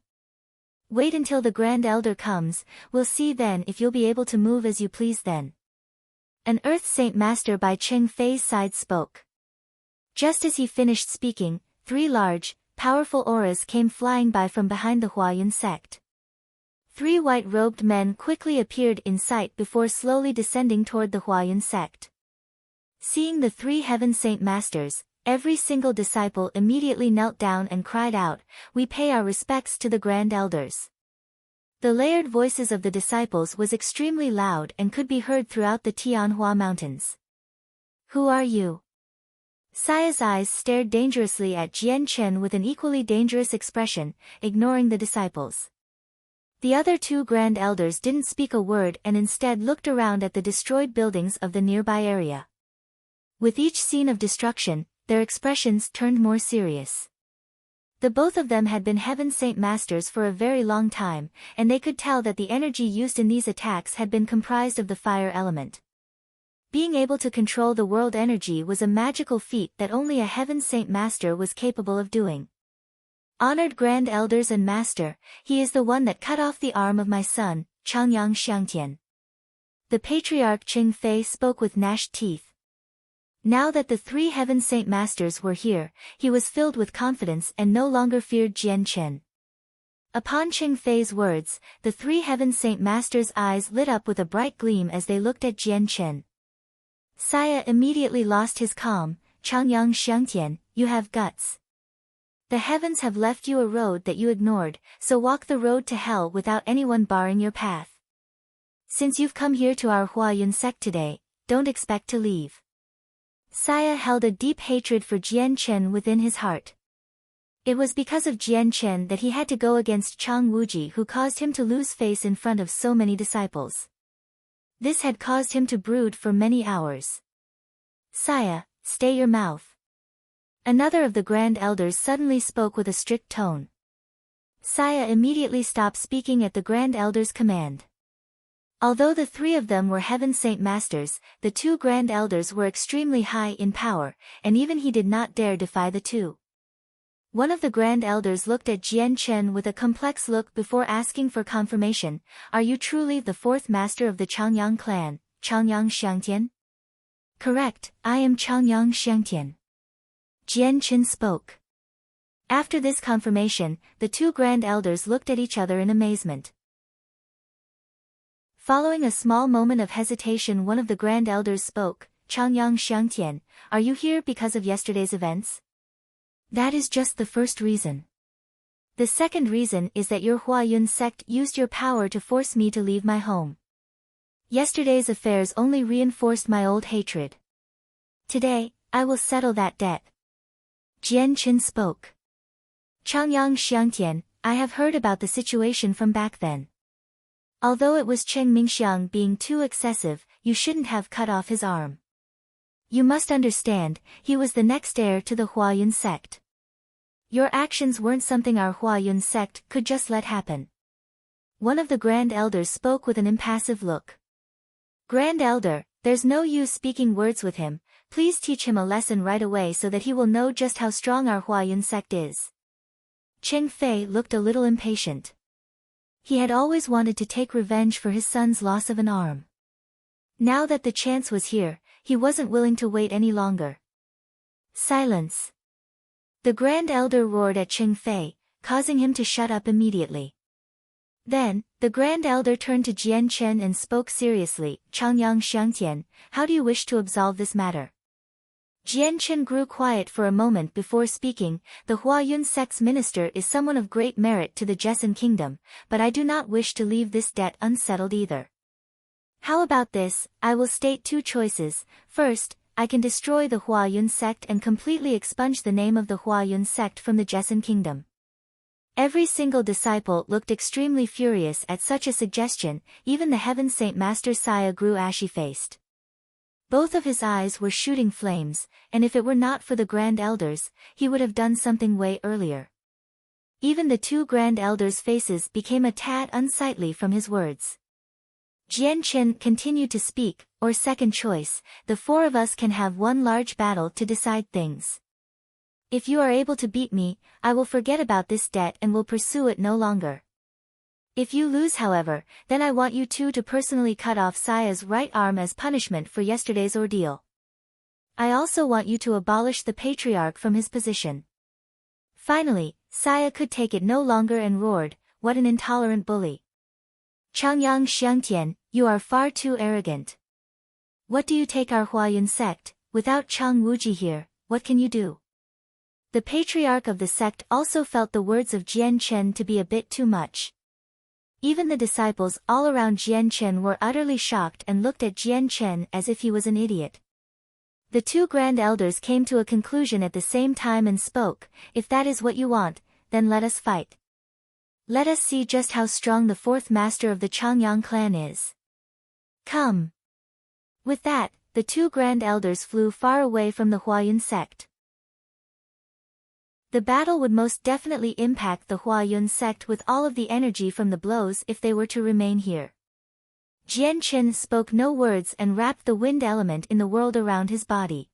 Wait until the Grand Elder comes, we'll see then if you'll be able to move as you please then. An Earth Saint Master by Cheng Fei's side spoke. Just as he finished speaking, 3 large, powerful auras came flying by from behind the Huayun sect. 3 white-robed men quickly appeared in sight before slowly descending toward the Huayun sect. Seeing the 3 Heaven Saint Masters, every single disciple immediately knelt down and cried out, we pay our respects to the Grand Elders. The layered voices of the disciples was extremely loud and could be heard throughout the Tianhua Mountains. Who are you? Saya's eyes stared dangerously at Jian Chen with an equally dangerous expression, ignoring the disciples. The other two grand elders didn't speak a word and instead looked around at the destroyed buildings of the nearby area. With each scene of destruction, their expressions turned more serious. The both of them had been Heaven Saint Masters for a very long time, and they could tell that the energy used in these attacks had been comprised of the fire element. Being able to control the world energy was a magical feat that only a Heaven Saint Master was capable of doing. Honored Grand Elders and Master, he is the one that cut off the arm of my son, Changyang Xiangtian. The Patriarch Qing Fei spoke with gnashed teeth. Now that the three Heaven Saint Masters were here, he was filled with confidence and no longer feared Jian Chen. Upon Qing Fei's words, the three Heaven Saint Masters' eyes lit up with a bright gleam as they looked at Jian Chen. Saya immediately lost his calm. Changyang Xiangtian, you have guts. The heavens have left you a road that you ignored, so walk the road to hell without anyone barring your path. Since you've come here to our Huayun sect today, don't expect to leave. Saya held a deep hatred for Jian Chen within his heart. It was because of Jian Chen that he had to go against Chang Wuji, who caused him to lose face in front of so many disciples. This had caused him to brood for many hours. Saya, stay your mouth. Another of the grand elders suddenly spoke with a strict tone. Saya immediately stopped speaking at the grand elder's command. Although the three of them were Heaven Saint Masters, the two grand elders were extremely high in power, and even he did not dare defy the two. One of the grand elders looked at Jian Chen with a complex look before asking for confirmation. Are you truly the fourth master of the Changyang clan, Changyang Xiangtian? Correct, I am Changyang Xiangtian. Jian Chen spoke. After this confirmation, the two grand elders looked at each other in amazement. Following a small moment of hesitation, one of the grand elders spoke. Changyang Xiangtian, are you here because of yesterday's events? That is just the first reason. The second reason is that your Huayun sect used your power to force me to leave my home. Yesterday's affairs only reinforced my old hatred. Today, I will settle that debt. Jian Chen spoke. Changyang Xiangtian, I have heard about the situation from back then. Although it was Cheng Mingxiang being too excessive, you shouldn't have cut off his arm. You must understand, he was the next heir to the Huayun sect. Your actions weren't something our Huayun sect could just let happen. One of the grand elders spoke with an impassive look. Grand elder, there's no use speaking words with him, please teach him a lesson right away so that he will know just how strong our Huayun sect is. Qing Fei looked a little impatient. He had always wanted to take revenge for his son's loss of an arm. Now that the chance was here, he wasn't willing to wait any longer. Silence. The grand elder roared at Qing Fei, causing him to shut up immediately. Then, the grand elder turned to Jian Chen and spoke seriously. Changyang Xiangtian, how do you wish to absolve this matter? Jian Chen grew quiet for a moment before speaking. The Huayun sect's minister is someone of great merit to the Jessen kingdom, but I do not wish to leave this debt unsettled either. How about this? I will state two choices. First, I can destroy the Huayun sect and completely expunge the name of the Huayun sect from the Jessen kingdom. Every single disciple looked extremely furious at such a suggestion, even the Heaven Saint Master Saya grew ashy-faced. Both of his eyes were shooting flames, and if it were not for the grand elders, he would have done something way earlier. Even the two grand elders' faces became a tad unsightly from his words. Jian Chen continued to speak, or second choice, the four of us can have one large battle to decide things. If you are able to beat me, I will forget about this debt and will pursue it no longer. If you lose, however, then I want you two to personally cut off Saya's right arm as punishment for yesterday's ordeal. I also want you to abolish the patriarch from his position. Finally, Saya could take it no longer and roared, what an intolerant bully. Changyang Xiangtian, you are far too arrogant. What do you take our Huayun sect? Without Chang Wuji here, what can you do? The patriarch of the sect also felt the words of Jian Chen to be a bit too much. Even the disciples all around Jian Chen were utterly shocked and looked at Jian Chen as if he was an idiot. The two grand elders came to a conclusion at the same time and spoke, "If that is what you want, then let us fight. Let us see just how strong the fourth master of the Changyang clan is. Come." With that, the two grand elders flew far away from the Huayun sect. The battle would most definitely impact the Huayun sect with all of the energy from the blows if they were to remain here. Jian Chen spoke no words and wrapped the wind element in the world around his body.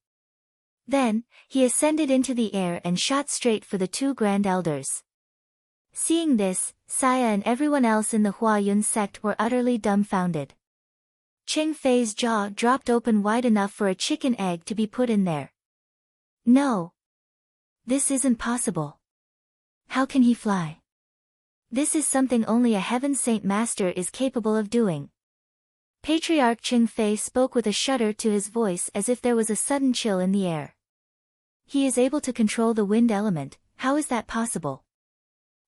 Then, he ascended into the air and shot straight for the two grand elders. Seeing this, Saya and everyone else in the Huayun sect were utterly dumbfounded. Cheng Fei's jaw dropped open wide enough for a chicken egg to be put in there. No. This isn't possible. How can he fly? This is something only a Heaven Saint Master is capable of doing. Patriarch Cheng Fei spoke with a shudder to his voice as if there was a sudden chill in the air. He is able to control the wind element, how is that possible?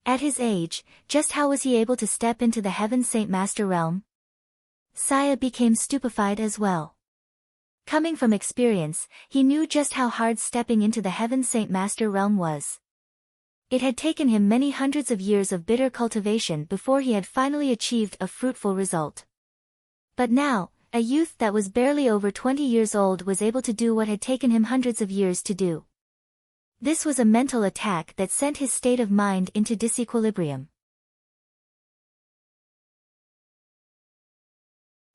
At his age, just how was he able to step into the Heaven Saint Master realm? Saya became stupefied as well. Coming from experience, he knew just how hard stepping into the Heaven Saint Master realm was. It had taken him many hundreds of years of bitter cultivation before he had finally achieved a fruitful result. But now, a youth that was barely over 20 years old was able to do what had taken him hundreds of years to do. This was a mental attack that sent his state of mind into disequilibrium.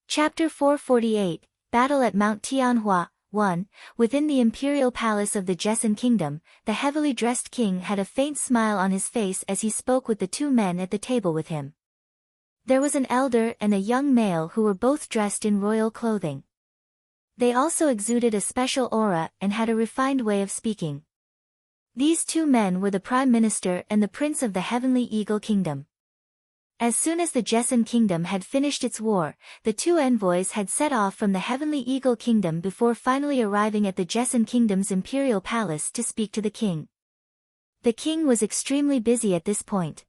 Chapter 448, Battle at Mount Tianhua. 1. Within the imperial palace of the Jessan kingdom, the heavily dressed king had a faint smile on his face as he spoke with the two men at the table with him. There was an elder and a young male who were both dressed in royal clothing. They also exuded a special aura and had a refined way of speaking. These two men were the Prime Minister and the Prince of the Heavenly Eagle Kingdom. As soon as the Jessan Kingdom had finished its war, the two envoys had set off from the Heavenly Eagle Kingdom before finally arriving at the Jessan Kingdom's imperial palace to speak to the king. The king was extremely busy at this point.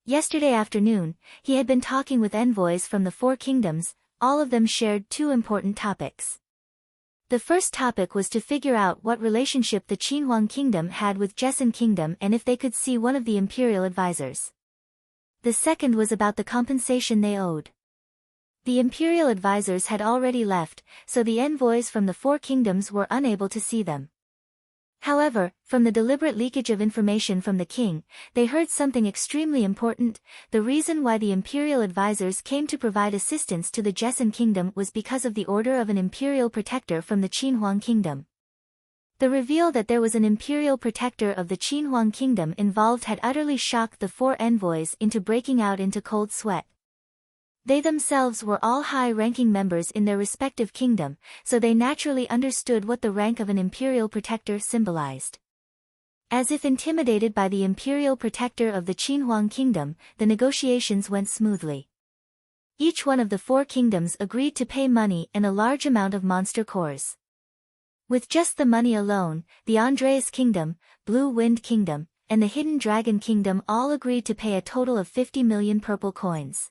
Yesterday afternoon, he had been talking with envoys from the four kingdoms, all of them shared two important topics. The first topic was to figure out what relationship the Qinhuang Kingdom had with Jessan Kingdom and if they could see one of the imperial advisors. The second was about the compensation they owed. The imperial advisors had already left, so the envoys from the four kingdoms were unable to see them. However, from the deliberate leakage of information from the king, they heard something extremely important. The reason why the imperial advisors came to provide assistance to the Jessan Kingdom was because of the order of an imperial protector from the Qinhuang Kingdom. The reveal that there was an imperial protector of the Qinhuang Kingdom involved had utterly shocked the four envoys into breaking out into cold sweat. They themselves were all high-ranking members in their respective kingdom, so they naturally understood what the rank of an imperial protector symbolized. As if intimidated by the imperial protector of the Qinhuang Kingdom, the negotiations went smoothly. Each one of the four kingdoms agreed to pay money and a large amount of monster cores. With just the money alone, the Andreas Kingdom, Blue Wind Kingdom, and the Hidden Dragon Kingdom all agreed to pay a total of 50 million purple coins.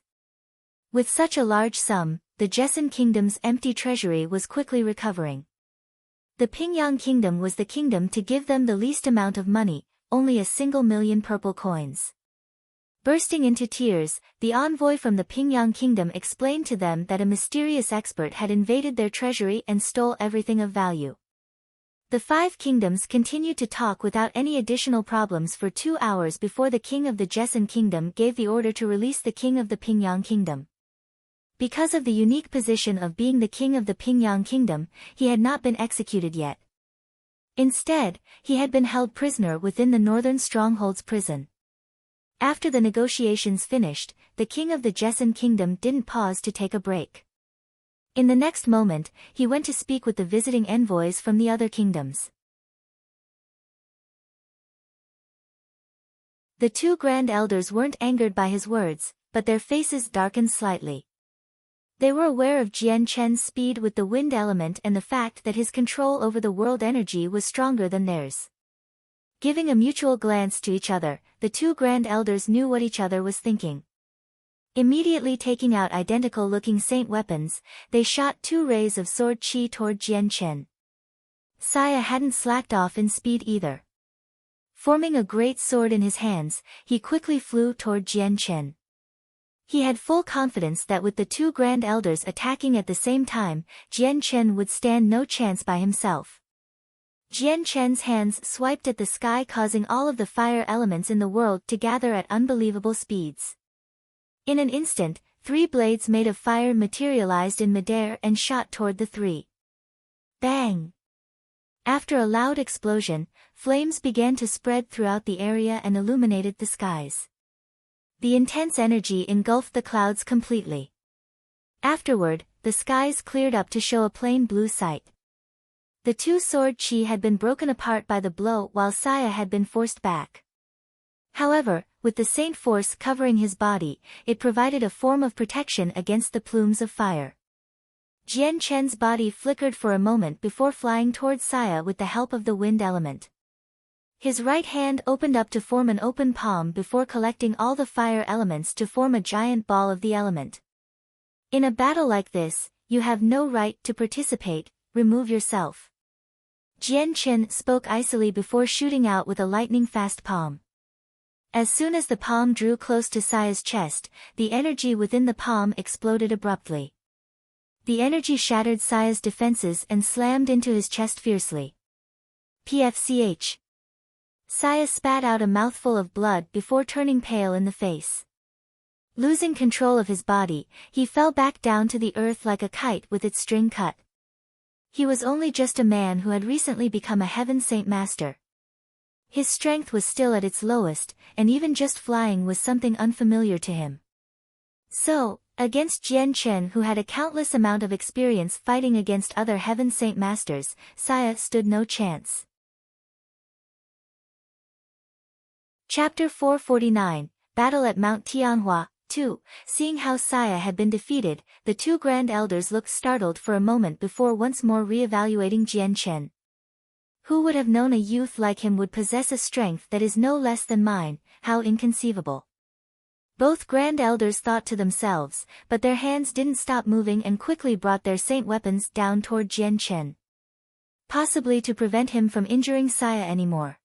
With such a large sum, the Jessan Kingdom's empty treasury was quickly recovering. The Pingyang Kingdom was the kingdom to give them the least amount of money, only a single million purple coins. Bursting into tears, the envoy from the Pingyang Kingdom explained to them that a mysterious expert had invaded their treasury and stole everything of value. The five kingdoms continued to talk without any additional problems for 2 hours before the king of the Jessan Kingdom gave the order to release the king of the Pingyang Kingdom. Because of the unique position of being the king of the Pingyang Kingdom, he had not been executed yet. Instead, he had been held prisoner within the Northern Stronghold's prison. After the negotiations finished, the king of the Jessan Kingdom didn't pause to take a break. In the next moment, he went to speak with the visiting envoys from the other kingdoms. The two grand elders weren't angered by his words, but their faces darkened slightly. They were aware of Jian Chen's speed with the wind element and the fact that his control over the world energy was stronger than theirs. Giving a mutual glance to each other, the two grand elders knew what each other was thinking. Immediately taking out identical-looking saint weapons, they shot 2 rays of sword chi toward Jian Chen. Saya hadn't slacked off in speed either. Forming a great sword in his hands, he quickly flew toward Jian Chen. He had full confidence that with the two Grand Elders attacking at the same time, Jian Chen would stand no chance by himself. Jian Chen's hands swiped at the sky, causing all of the fire elements in the world to gather at unbelievable speeds. In an instant, 3 blades made of fire materialized in midair and shot toward the 3. Bang! After a loud explosion, flames began to spread throughout the area and illuminated the skies. The intense energy engulfed the clouds completely. Afterward, the skies cleared up to show a plain blue sight. The two sword chi had been broken apart by the blow while Saya had been forced back. However, with the Saint Force covering his body, it provided a form of protection against the plumes of fire. Jian Chen's body flickered for a moment before flying towards Saya with the help of the wind element. His right hand opened up to form an open palm before collecting all the fire elements to form a giant ball of the element. In a battle like this, you have no right to participate, remove yourself. Jian Chen spoke icily before shooting out with a lightning-fast palm. As soon as the palm drew close to Saya's chest, the energy within the palm exploded abruptly. The energy shattered Saya's defenses and slammed into his chest fiercely. Pfch. Saya spat out a mouthful of blood before turning pale in the face. Losing control of his body, he fell back down to the earth like a kite with its string cut. He was only just a man who had recently become a Heaven Saint Master. His strength was still at its lowest, and even just flying was something unfamiliar to him. So, against Jian Chen, who had a countless amount of experience fighting against other Heaven Saint Masters, Saya stood no chance. Chapter 449, Battle at Mount Tianhua. 2. Seeing how Saya had been defeated, the two Grand Elders looked startled for a moment before once more re-evaluating Jian Chen. Who would have known a youth like him would possess a strength that is no less than mine? How inconceivable. Both Grand Elders thought to themselves, but their hands didn't stop moving and quickly brought their saint weapons down toward Jian Chen. Possibly to prevent him from injuring Saya anymore.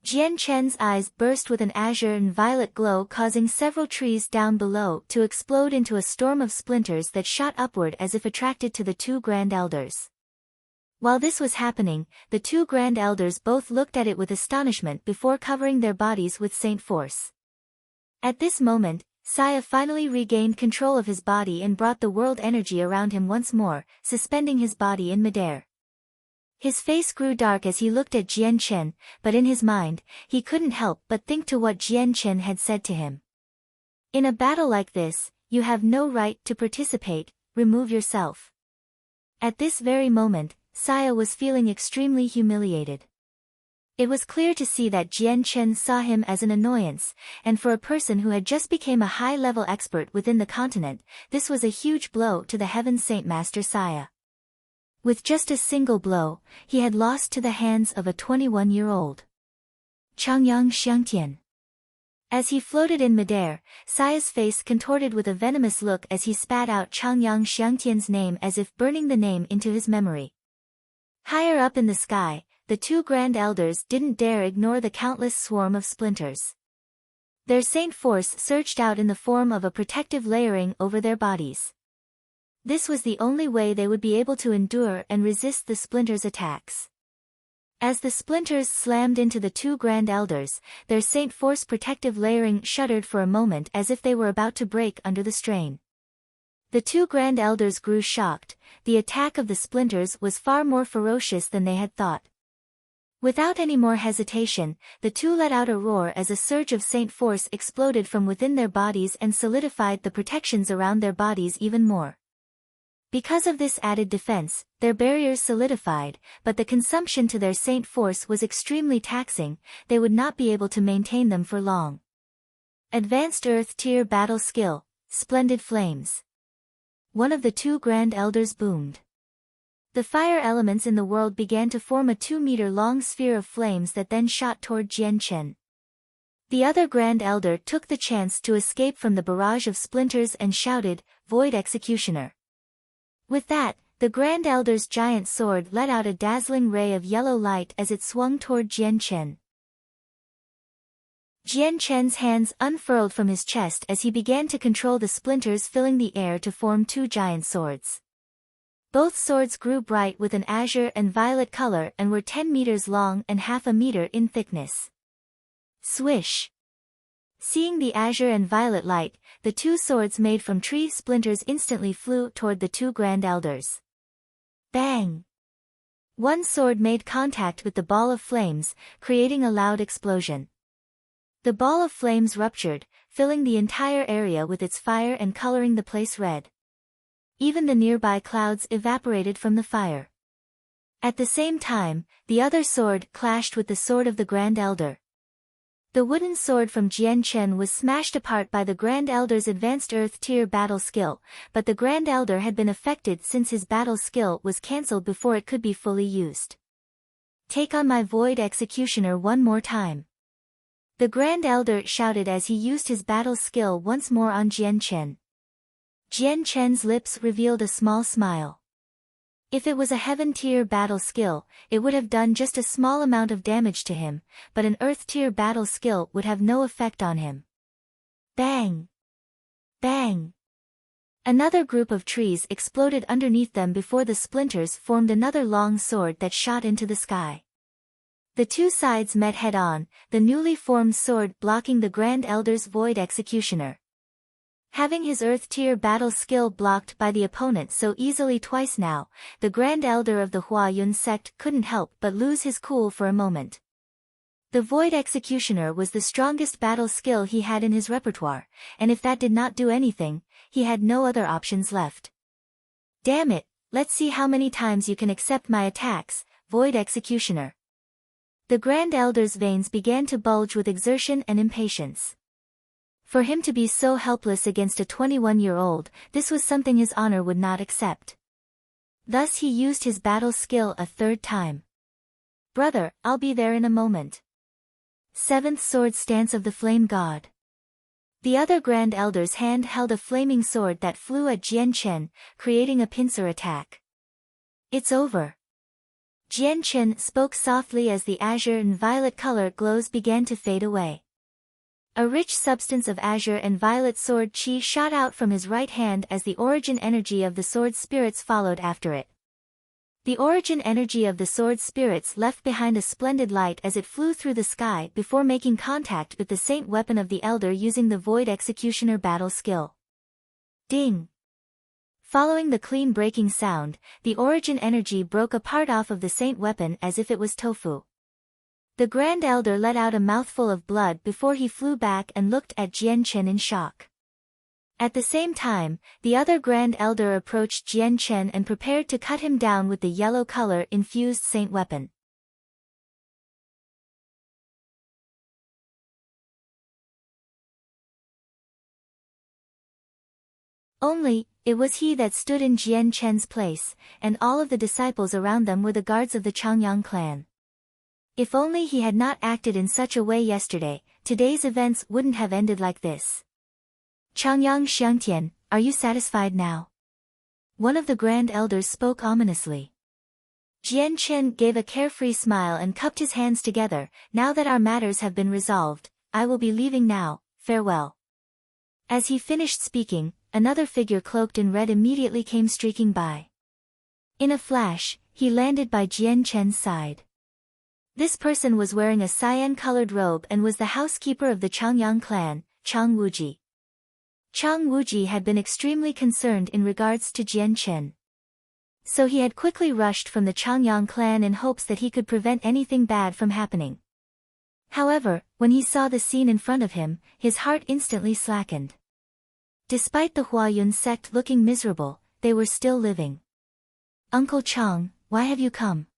Jian Chen's eyes burst with an azure and violet glow, causing several trees down below to explode into a storm of splinters that shot upward as if attracted to the two Grand Elders. While this was happening, the two Grand Elders both looked at it with astonishment before covering their bodies with Saint Force. At this moment, Saya finally regained control of his body and brought the world energy around him once more, suspending his body in midair. His face grew dark as he looked at Jian Chen, but in his mind, he couldn't help but think to what Jian Chen had said to him. In a battle like this, you have no right to participate, remove yourself. At this very moment, Saya was feeling extremely humiliated. It was clear to see that Jian Chen saw him as an annoyance, and for a person who had just become a high-level expert within the continent, this was a huge blow to the Heaven Saint Master Saya. With just a single blow, he had lost to the hands of a 21-year-old. Changyang Xiangtian. As he floated in midair, Saya's face contorted with a venomous look as he spat out Changyang Xiangtian's name as if burning the name into his memory. Higher up in the sky, the two Grand Elders didn't dare ignore the countless swarm of splinters. Their Saint Force surged out in the form of a protective layering over their bodies. This was the only way they would be able to endure and resist the splinters' attacks. As the splinters slammed into the two Grand Elders, their Saint Force protective layering shuddered for a moment as if they were about to break under the strain. The two Grand Elders grew shocked. The attack of the splinters was far more ferocious than they had thought. Without any more hesitation, the two let out a roar as a surge of Saint Force exploded from within their bodies and solidified the protections around their bodies even more. Because of this added defense, their barriers solidified, but the consumption to their Saint Force was extremely taxing. They would not be able to maintain them for long. Advanced Earth Tier Battle Skill, Splendid Flames. One of the two Grand Elders boomed. The fire elements in the world began to form a 2-meter-long sphere of flames that then shot toward Jian Chen. The other Grand Elder took the chance to escape from the barrage of splinters and shouted, "Void Executioner." With that, The Grand Elder's giant sword let out a dazzling ray of yellow light as it swung toward Jian Chen. Jian Chen's hands unfurled from his chest as he began to control the splinters filling the air to form two giant swords. Both swords grew bright with an azure and violet color and were 10 meters long and half a meter in thickness. Swish! Seeing the azure and violet light, the two swords made from tree splinters instantly flew toward the two Grand Elders. Bang! One sword made contact with the ball of flames, creating a loud explosion. The ball of flames ruptured, filling the entire area with its fire and coloring the place red. Even the nearby clouds evaporated from the fire. At the same time, the other sword clashed with the sword of the Grand Elder. The wooden sword from Jian Chen was smashed apart by the Grand Elder's advanced Earth Tier battle skill, but the Grand Elder had been affected since his battle skill was cancelled before it could be fully used. Take on my Void Executioner one more time. The Grand Elder shouted as he used his battle skill once more on Jian Chen. Jian Chen's lips revealed a small smile. If it was a Heaven Tier battle skill, it would have done just a small amount of damage to him, but an Earth Tier battle skill would have no effect on him. Bang! Bang! Another group of trees exploded underneath them before the splinters formed another long sword that shot into the sky. The two sides met head-on, the newly formed sword blocking the Grand Elder's Void Executioner. Having his Earth Tier battle skill blocked by the opponent so easily twice now, the Grand Elder of the Huayun sect couldn't help but lose his cool for a moment. The Void Executioner was the strongest battle skill he had in his repertoire, and if that did not do anything, he had no other options left. Damn it, let's see how many times you can accept my attacks, Void Executioner. The Grand Elder's veins began to bulge with exertion and impatience. For him to be so helpless against a 21-year-old, this was something his honor would not accept. Thus he used his battle skill a third time. Brother, I'll be there in a moment. Seventh Sword Stance of the Flame God. The other Grand Elder's hand held a flaming sword that flew at Jian Chen, creating a pincer attack. It's over. Jian Chen spoke softly as the azure and violet color glows began to fade away. A rich substance of azure and violet sword chi shot out from his right hand as the origin energy of the sword spirits followed after it. The origin energy of the sword spirits left behind a splendid light as it flew through the sky before making contact with the saint weapon of the Elder using the Void Executioner battle skill. Ding! Following the clean breaking sound, the origin energy broke a part off of the saint weapon as if it was tofu. The Grand Elder let out a mouthful of blood before he flew back and looked at Jian Chen in shock. At the same time, the other Grand Elder approached Jian Chen and prepared to cut him down with the yellow color-infused saint weapon. Only, it was he that stood in Jian Chen's place, and all of the disciples around them were the guards of the Changyang clan. If only he had not acted in such a way yesterday, today's events wouldn't have ended like this. Changyang Xiangtian, are you satisfied now? One of the Grand Elders spoke ominously. Jian Chen gave a carefree smile and cupped his hands together. Now that our matters have been resolved, I will be leaving now, farewell. As he finished speaking, another figure cloaked in red immediately came streaking by. In a flash, he landed by Jian Chen's side. This person was wearing a cyan-colored robe and was the housekeeper of the Changyang clan, Chang Wuji. Chang Wuji had been extremely concerned in regards to Jian Chen. So he had quickly rushed from the Changyang clan in hopes that he could prevent anything bad from happening. However, when he saw the scene in front of him, his heart instantly slackened. Despite the Huayun sect looking miserable, they were still living. Uncle Chang, why have you come?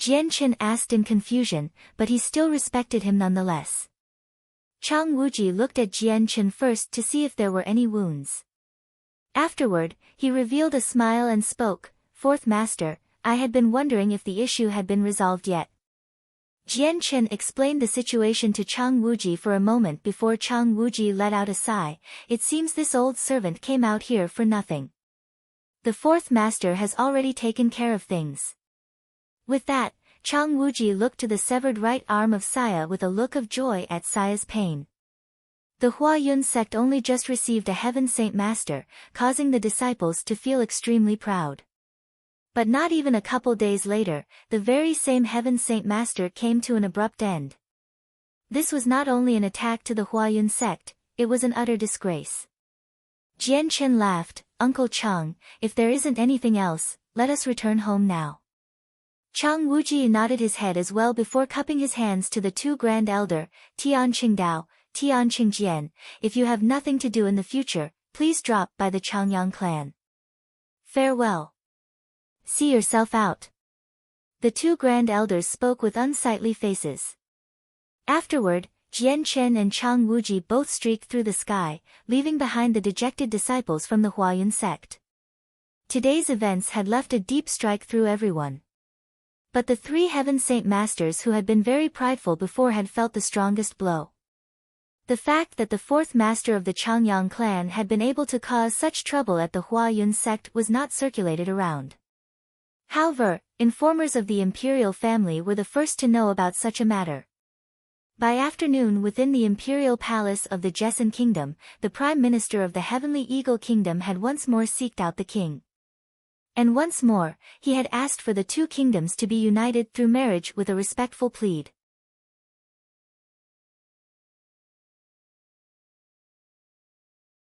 Jian Chen asked in confusion, but he still respected him nonetheless. Chang Wuji looked at Jian Chen first to see if there were any wounds. Afterward, he revealed a smile and spoke, Fourth Master, I had been wondering if the issue had been resolved yet. Jian Chen explained the situation to Chang Wuji for a moment before Chang Wuji let out a sigh. It seems this old servant came out here for nothing. The fourth master has already taken care of things. With that, Chang Wuji looked to the severed right arm of Saya with a look of joy at Saya's pain. The Huayun sect only just received a heaven saint master, causing the disciples to feel extremely proud. But not even a couple days later, the very same heaven saint master came to an abrupt end. This was not only an attack to the Huayun sect, it was an utter disgrace. Jian Chen laughed, "Uncle Chang, if there isn't anything else, let us return home now." Chang Wuji nodded his head as well before cupping his hands to the two grand elder, Tian Qingdao, Tian Qingjian. "If you have nothing to do in the future, please drop by the Changyang clan. Farewell. See yourself out." The two grand elders spoke with unsightly faces. Afterward, Jian Chen and Chang Wuji both streaked through the sky, leaving behind the dejected disciples from the Huayun sect. Today's events had left a deep strike through everyone. But the three heaven saint masters who had been very prideful before had felt the strongest blow. The fact that the fourth master of the Changyang clan had been able to cause such trouble at the Huayun sect was not circulated around. However, informers of the imperial family were the first to know about such a matter. By afternoon within the imperial palace of the Jessen kingdom, the prime minister of the heavenly eagle kingdom had once more seeked out the king. And once more, he had asked for the two kingdoms to be united through marriage with a respectful plead.